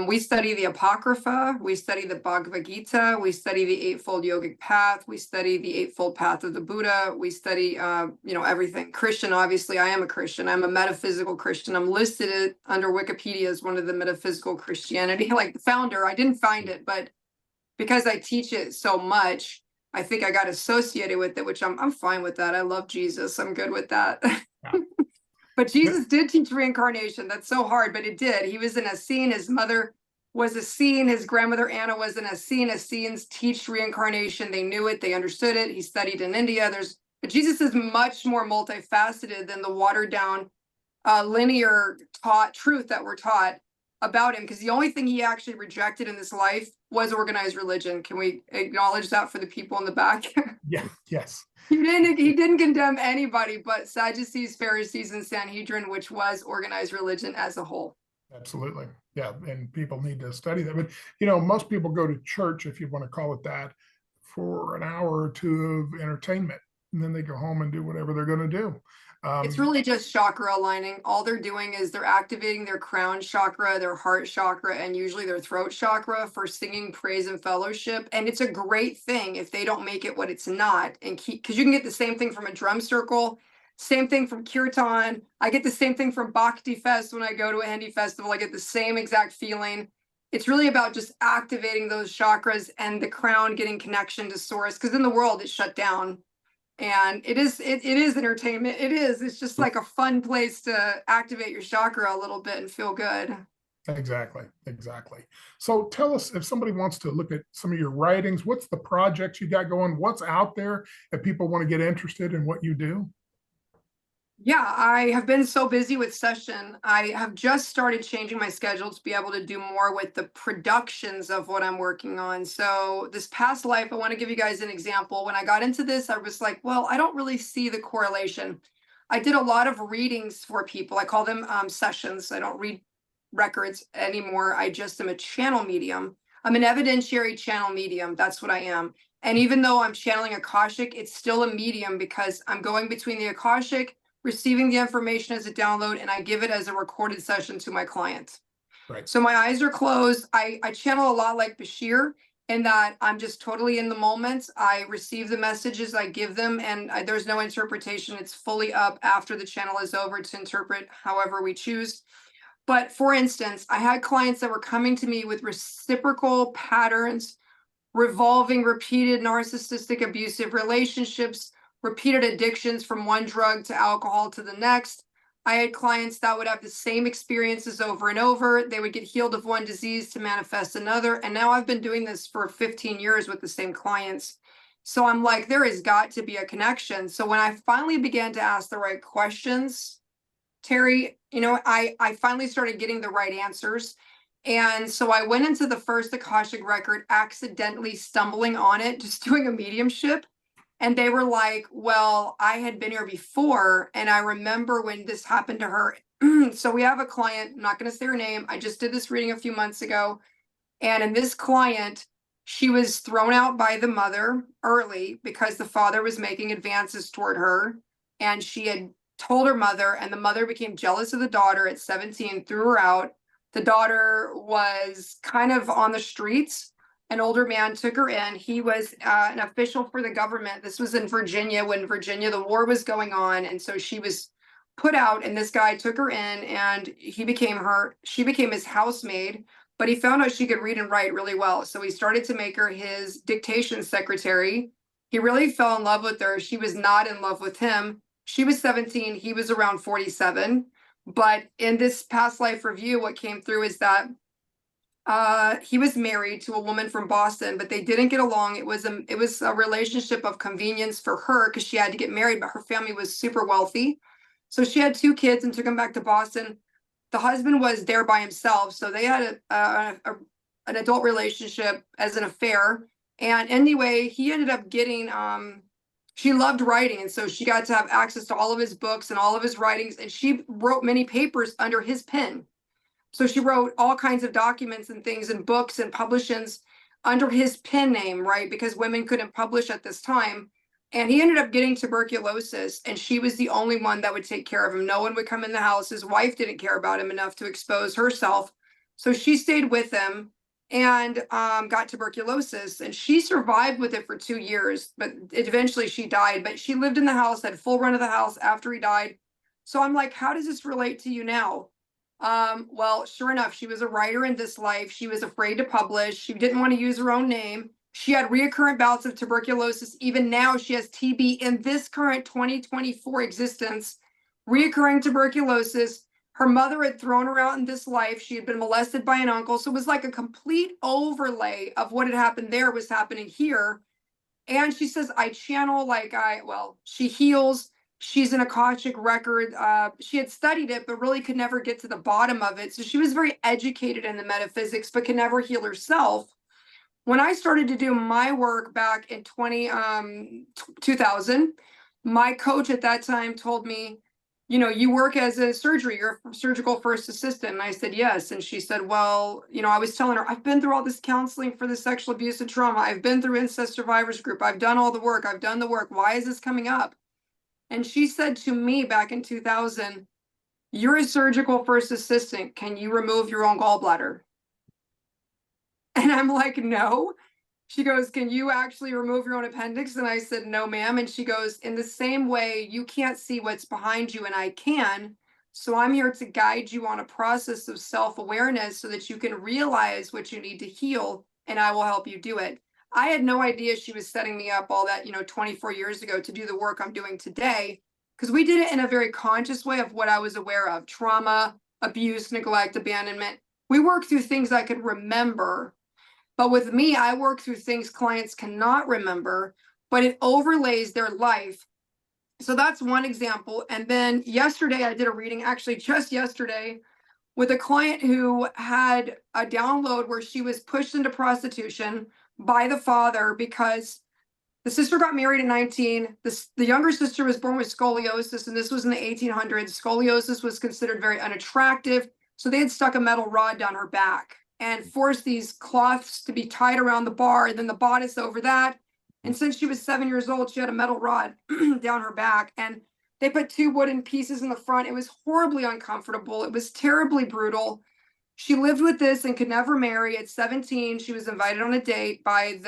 Speaker 2: we study the Apocrypha, we study the Bhagavad Gita, we study the Eightfold Yogic Path, we study the Eightfold Path of the Buddha, we study, everything. Christian, obviously, I am a Christian. I'm a metaphysical Christian. I'm listed under Wikipedia as one of the metaphysical Christianity, like the founder. I didn't find it, but because I teach it so much, I think I got associated with it, which I'm fine with that. I love Jesus. I'm good with that. Yeah. But Jesus did teach reincarnation. That's so hard, but it did. He was an Essene. His mother was Essene. His grandmother Anna was an Essene. Essenes teach reincarnation. They knew it. They understood it. He studied in India. But Jesus is much more multifaceted than the watered down, linear truth that we're taught about him. Because the only thing he actually rejected in this life was organized religion. Can we acknowledge that for the people in the back?
Speaker 1: Yeah. Yes.
Speaker 2: He didn't condemn anybody but Sadducees, Pharisees, and Sanhedrin, which was organized religion as a whole.
Speaker 1: Absolutely. Yeah. And people need to study that. But, most people go to church, if you want to call it that, for an hour or two of entertainment. And then they go home and do whatever they're going to do.
Speaker 2: It's really just chakra aligning. All they're doing is they're activating their crown chakra, their heart chakra, and usually their throat chakra for singing, praise, and fellowship. And it's a great thing if they don't make it what it's not. And because you can get the same thing from a drum circle, same thing from kirtan. I get the same thing from Bhakti Fest when I go to a Hindi festival. I get the same exact feeling. It's really about just activating those chakras and the crown getting connection to source. Because in the world, it's shut down. And it is entertainment. It's just like a fun place to activate your chakra a little bit and feel good.
Speaker 1: Exactly. So tell us, if somebody wants to look at some of your writings, what's the projects you got going? What's out there if people want to get interested in what you do?
Speaker 2: Yeah, I have been so busy with session. I have just started changing my schedule to be able to do more with the productions of what I'm working on. So this past life, I want to give you guys an example. When I got into this, I was like, well, I don't really see the correlation. I did a lot of readings for people. I call them sessions. I don't read records anymore. I just am a channel medium. I'm an evidentiary channel medium. That's what I am. And even though I'm channeling Akashic, it's still a medium because I'm going between the Akashic, receiving the information as a download, and I give it as a recorded session to my client.
Speaker 1: Right.
Speaker 2: So my eyes are closed. I channel a lot like Bashir in that I'm just totally in the moment. I receive the messages, I give them, and there's no interpretation. It's fully up after the channel is over to interpret however we choose. But for instance, I had clients that were coming to me with reciprocal patterns, revolving repeated narcissistic abusive relationships, repeated addictions from one drug to alcohol to the next. I had clients that would have the same experiences over and over. They would get healed of one disease to manifest another. And now I've been doing this for 15 years with the same clients. So I'm like, there has got to be a connection. So when I finally began to ask the right questions, Terry, I finally started getting the right answers. And so I went into the first Akashic record, accidentally stumbling on it, just doing a mediumship. And they were like, well, I had been here before. And I remember when this happened to her. So we have a client, I'm not going to say her name. I just did this reading a few months ago. And in this client, she was thrown out by the mother early because the father was making advances toward her. And she had told her mother, and the mother became jealous of the daughter at 17, threw her out. The daughter was kind of on the streets. An older man took her in. He was an official for the government. This was in Virginia, when Virginia, the war was going on. And so she was put out, and this guy took her in, and she became his housemaid, but he found out she could read and write really well. So he started to make her his dictation secretary. He really fell in love with her. She was not in love with him. She was 17. He was around 47. But in this past life review, what came through is that he was married to a woman from Boston, but they didn't get along. It was a relationship of convenience for her because she had to get married, but her family was super wealthy. So she had 2 kids and took them back to Boston. The husband was there by himself. So they had an adult relationship as an affair. And anyway, he ended up getting, she loved writing. And so she got to have access to all of his books and all of his writings. And she wrote many papers under his pen. So she wrote all kinds of documents and things and books and publications under his pen name, right? Because women couldn't publish at this time. And he ended up getting tuberculosis, and she was the only one that would take care of him. No one would come in the house. His wife didn't care about him enough to expose herself. So she stayed with him and got tuberculosis, and she survived with it for 2 years, but eventually she died. But she lived in the house, had full run of the house after he died. So I'm like, how does this relate to you now? Well, sure enough, she was a writer in this life. She was afraid to publish. She didn't want to use her own name. She had reoccurrent bouts of tuberculosis. Even now, she has TB in this current 2024 existence, reoccurring tuberculosis. Her mother had thrown her out in this life. She had been molested by an uncle. So it was like a complete overlay of what had happened there was happening here. And she says, I channel she heals. She's an Akashic record. She had studied it, but really could never get to the bottom of it. So she was very educated in the metaphysics, but could never heal herself. When I started to do my work back in 2000, my coach at that time told me, you work as you're a surgical first assistant. And I said, yes. And she said, well, I was telling her, I've been through all this counseling for the sexual abuse and trauma. I've been through incest survivors group. I've done all the work. I've done the work. Why is this coming up? And she said to me back in 2000, you're a surgical first assistant. Can you remove your own gallbladder? And I'm like, no. She goes, can you actually remove your own appendix? And I said, no, ma'am. And she goes, in the same way, you can't see what's behind you and I can. So I'm here to guide you on a process of self-awareness so that you can realize what you need to heal, and I will help you do it. I had no idea she was setting me up all that, 24 years ago to do the work I'm doing today, because we did it in a very conscious way of what I was aware of: trauma, abuse, neglect, abandonment. We worked through things I could remember. But with me, I work through things clients cannot remember, but it overlays their life. So that's one example. And then yesterday, I did a reading, actually just yesterday, with a client who had a download where she was pushed into prostitution by the father because the sister got married at 19. The younger sister was born with scoliosis, and this was in the 1800s. Scoliosis was considered very unattractive. So they had stuck a metal rod down her back and forced these cloths to be tied around the bar, and then the bodice over that. And since she was 7 years old, she had a metal rod down her back, and they put 2 wooden pieces in the front. It was horribly uncomfortable. It was terribly brutal. She lived with this and could never marry. At 17, she was invited on a date by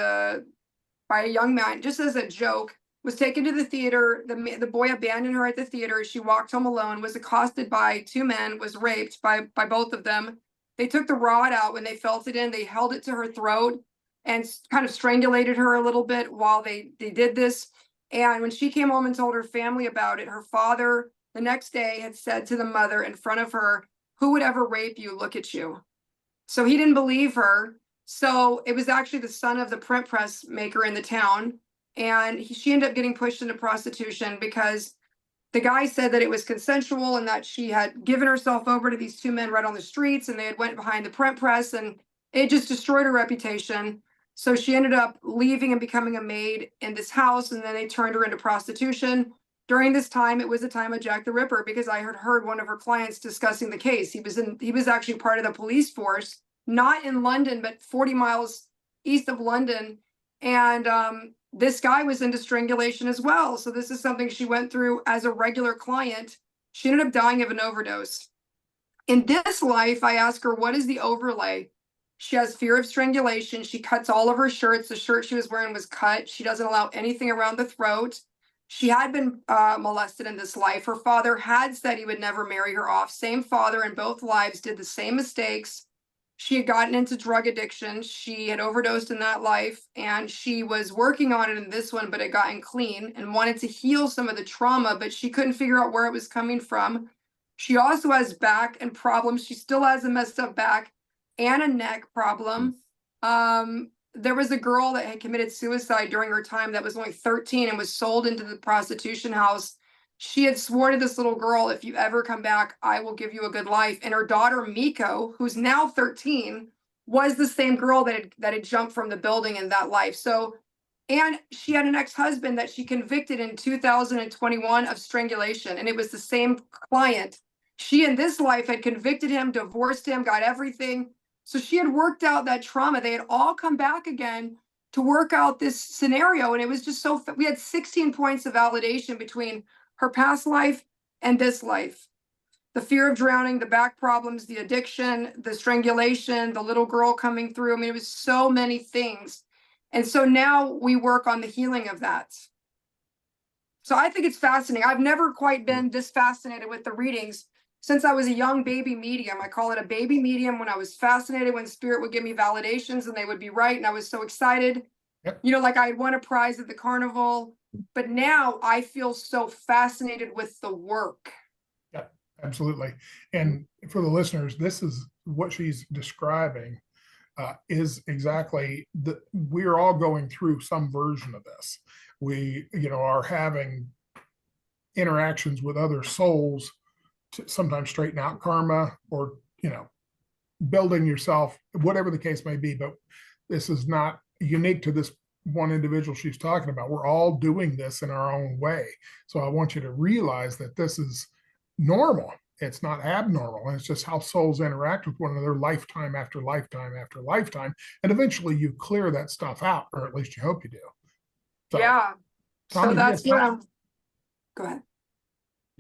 Speaker 2: a young man, just as a joke, was taken to the theater. The boy abandoned her at the theater. She walked home alone, was accosted by two men, was raped by both of them. They took the rod out. When they felt it in, they held it to her throat and kind of strangulated her a little bit while they did this. And when she came home and told her family about it, her father the next day had said to the mother in front of her, "Who would ever rape you? Look at you." So he didn't believe her. So it was actually the son of the print press maker in the town. And she ended up getting pushed into prostitution because the guy said that it was consensual and that she had given herself over to these two men right on the streets, and they had went behind the print press, and it just destroyed her reputation. So she ended up leaving and becoming a maid in this house, and then they turned her into prostitution. During this time, it was the time of Jack the Ripper, because I had heard one of her clients discussing the case. He was actually part of the police force, not in London, but 40 miles east of London. And this guy was into strangulation as well. So this is something she went through as a regular client. She ended up dying of an overdose. In this life, I asked her, what is the overlay? She has fear of strangulation. She cuts all of her shirts. The shirt she was wearing was cut. She doesn't allow anything around the throat. She had been molested in this life. Her father had said he would never marry her off. Same father in both lives, did the same mistakes. She had gotten into drug addiction. She had overdosed in that life, and she was working on it in this one, but had gotten clean and wanted to heal some of the trauma, but she couldn't figure out where it was coming from. She also has back and problems. She still has a messed up back and a neck problem. There was a girl that had committed suicide during her time that was only 13 and was sold into the prostitution house. She had sworn to this little girl, if you ever come back, I will give you a good life. And her daughter, Miko, who's now 13, was the same girl that had jumped from the building in that life. So, and she had an ex-husband that she convicted in 2021 of strangulation. And it was the same client. She in this life had convicted him, divorced him, got everything. So she had worked out that trauma. They had all come back again to work out this scenario. And it was just so, we had 16 points of validation between her past life and this life. The fear of drowning, the back problems, the addiction, the strangulation, the little girl coming through. I mean, it was so many things. And so now we work on the healing of that. So I think it's fascinating. I've never quite been this fascinated with the readings since I was a young baby medium. I call it a baby medium, when I was fascinated when spirit would give me validations and they would be right. And I was so excited.
Speaker 1: Yep.
Speaker 2: You know, like I had won a prize at the carnival, but now I feel so fascinated with the work.
Speaker 1: Yeah, absolutely. And for the listeners, this is what she's describing is exactly we're all going through some version of this. We, are having interactions with other souls to sometimes straighten out karma, or, building yourself, whatever the case may be. But this is not unique to this one individual she's talking about. We're all doing this in our own way. So I want you to realize that this is normal. It's not abnormal. And it's just how souls interact with one another lifetime after lifetime after lifetime. And eventually you clear that stuff out, or at least you hope you do. So,
Speaker 2: yeah.
Speaker 1: Tommy,
Speaker 2: So that's what I'm, go ahead.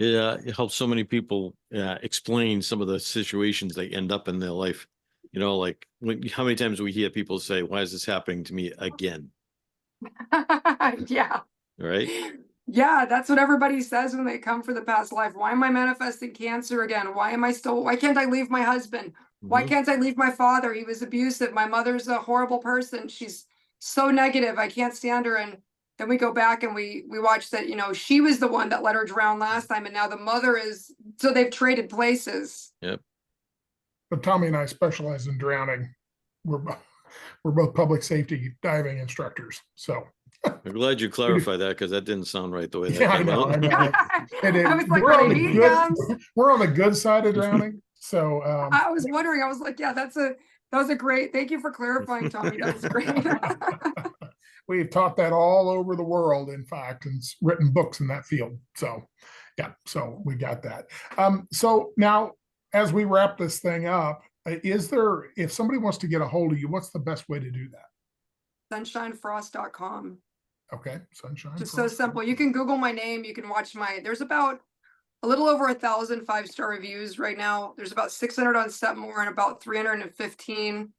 Speaker 3: It helps so many people explain some of the situations they end up in their life. Like how many times we hear people say, why is this happening to me again?
Speaker 2: Yeah.
Speaker 3: Right.
Speaker 2: Yeah, that's what everybody says when they come for the past life. Why am I manifesting cancer again? Why can't I leave my husband? Why can't I leave my father? He was abusive. My mother's a horrible person. She's so negative. I can't stand her. And then we go back and we watch that, she was the one that let her drown last time. And now the mother is, so they've traded places.
Speaker 3: Yep.
Speaker 1: But Tommy and I specialize in drowning. We're both public safety diving instructors. So
Speaker 3: I'm glad you clarified that, because that didn't sound right the way that
Speaker 1: I
Speaker 3: came
Speaker 1: know.
Speaker 3: out.
Speaker 2: I was like,
Speaker 1: we're on the good side of drowning. So
Speaker 2: I was wondering, I was like, yeah, that was a great, thank you for clarifying, Tommy. That was great.
Speaker 1: We've taught that all over the world, in fact, and written books in that field. So yeah, so we got that. So now, as we wrap this thing up, if somebody wants to get a hold of you, what's the best way to do that?
Speaker 2: SunshineFrost.com.
Speaker 1: Okay, Sunshine.
Speaker 2: Just so simple. You can Google my name. You can watch there's about a little over 1,000 5-star reviews right now. There's about 600 on Setmore and about 315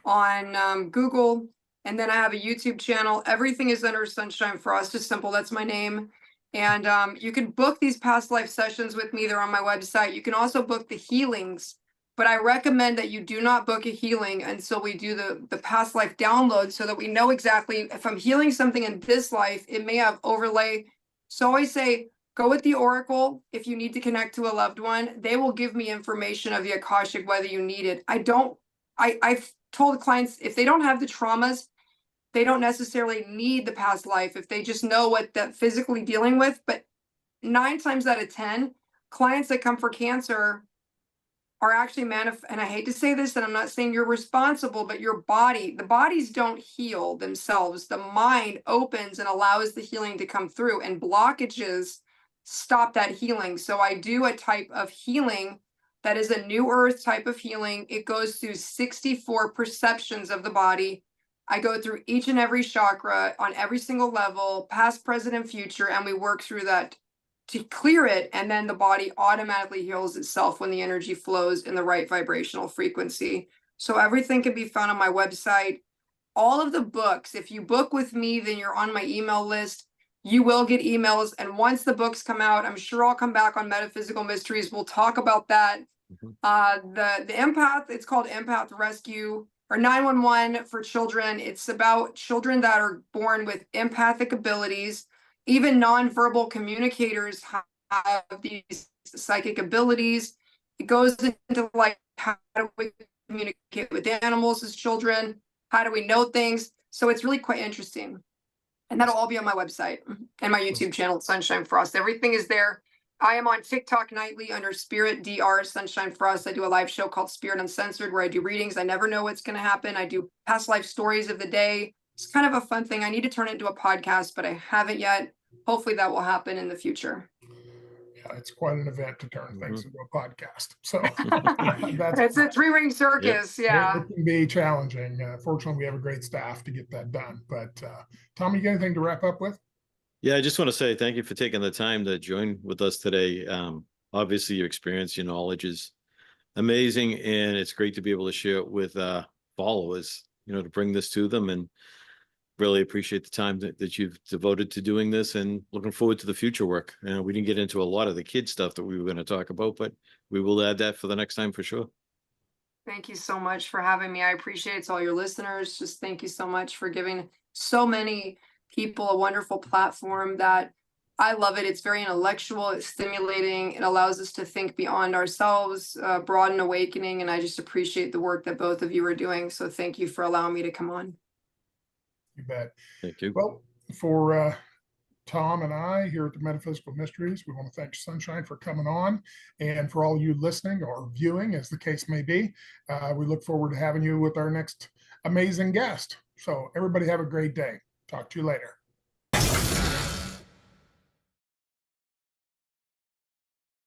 Speaker 2: on Google. And then I have a YouTube channel. Everything is under Sunshine Frost, just simple. That's my name. And you can book these past life sessions with me. They're on my website. You can also book the healings, but I recommend that you do not book a healing until we do the past life download, so that we know exactly if I'm healing something in this life, it may have overlay. So I always say, go with the Oracle. If you need to connect to a loved one, they will give me information of the Akashic, whether you need it. I've told clients, if they don't have the traumas, they don't necessarily need the past life if they just know what they're physically dealing with. But 9 times out of 10, clients that come for cancer are actually and I hate to say this, and I'm not saying you're responsible, but the bodies don't heal themselves. The mind opens and allows the healing to come through, and blockages stop that healing. So I do a type of healing that is a new earth type of healing. It goes through 64 perceptions of the body. I go through each and every chakra on every single level, past, present, and future, and we work through that to clear it. And then the body automatically heals itself when the energy flows in the right vibrational frequency. So everything can be found on my website. All of the books, if you book with me, then you're on my email list. You will get emails. And once the books come out, I'm sure I'll come back on Metaphysical Mysteries. We'll talk about that. The empath, it's called Empath Rescue, or 911 for children. It's about children that are born with empathic abilities. Even nonverbal communicators have these psychic abilities. It goes into like, how do we communicate with animals as children? How do we know things? So it's really quite interesting. And that'll all be on my website and my YouTube channel, Sunshine Frost. Everything is there. I am on TikTok nightly under Spirit DR Sunshine Frost. I do a live show called Spirit Uncensored, where I do readings. I never know what's going to happen. I do past life stories of the day. It's kind of a fun thing. I need to turn it into a podcast, but I haven't yet. Hopefully that will happen in the future.
Speaker 1: Yeah, it's quite an event to turn things into a podcast. So
Speaker 2: It's a 3-ring circus.
Speaker 3: Yep.
Speaker 2: Yeah.
Speaker 1: It can be challenging. Fortunately, we have a great staff to get that done. But Tom, you got anything to wrap up with?
Speaker 3: Yeah, I just want to say thank you for taking the time to join with us today. Obviously, your experience, your knowledge is amazing, and it's great to be able to share it with followers, to bring this to them, and really appreciate the time that you've devoted to doing this, and looking forward to the future work. We didn't get into a lot of the kid stuff that we were going to talk about, but we will add that for the next time for sure.
Speaker 2: Thank you so much for having me. I appreciate it. To all your listeners, just thank you so much for giving so many people a wonderful platform. That I love it. It's very intellectual, it's stimulating, it allows us to think beyond ourselves, broaden awakening, and I just appreciate the work that both of you are doing. So thank you for allowing me to come on.
Speaker 1: You bet.
Speaker 3: Thank you.
Speaker 1: Well, for Tom and I here at the Metaphysical Mysteries, we want to thank Sunshine for coming on, and for all you listening or viewing, as the case may be. We look forward to having you with our next amazing guest. So everybody have a great day. Talk to you later.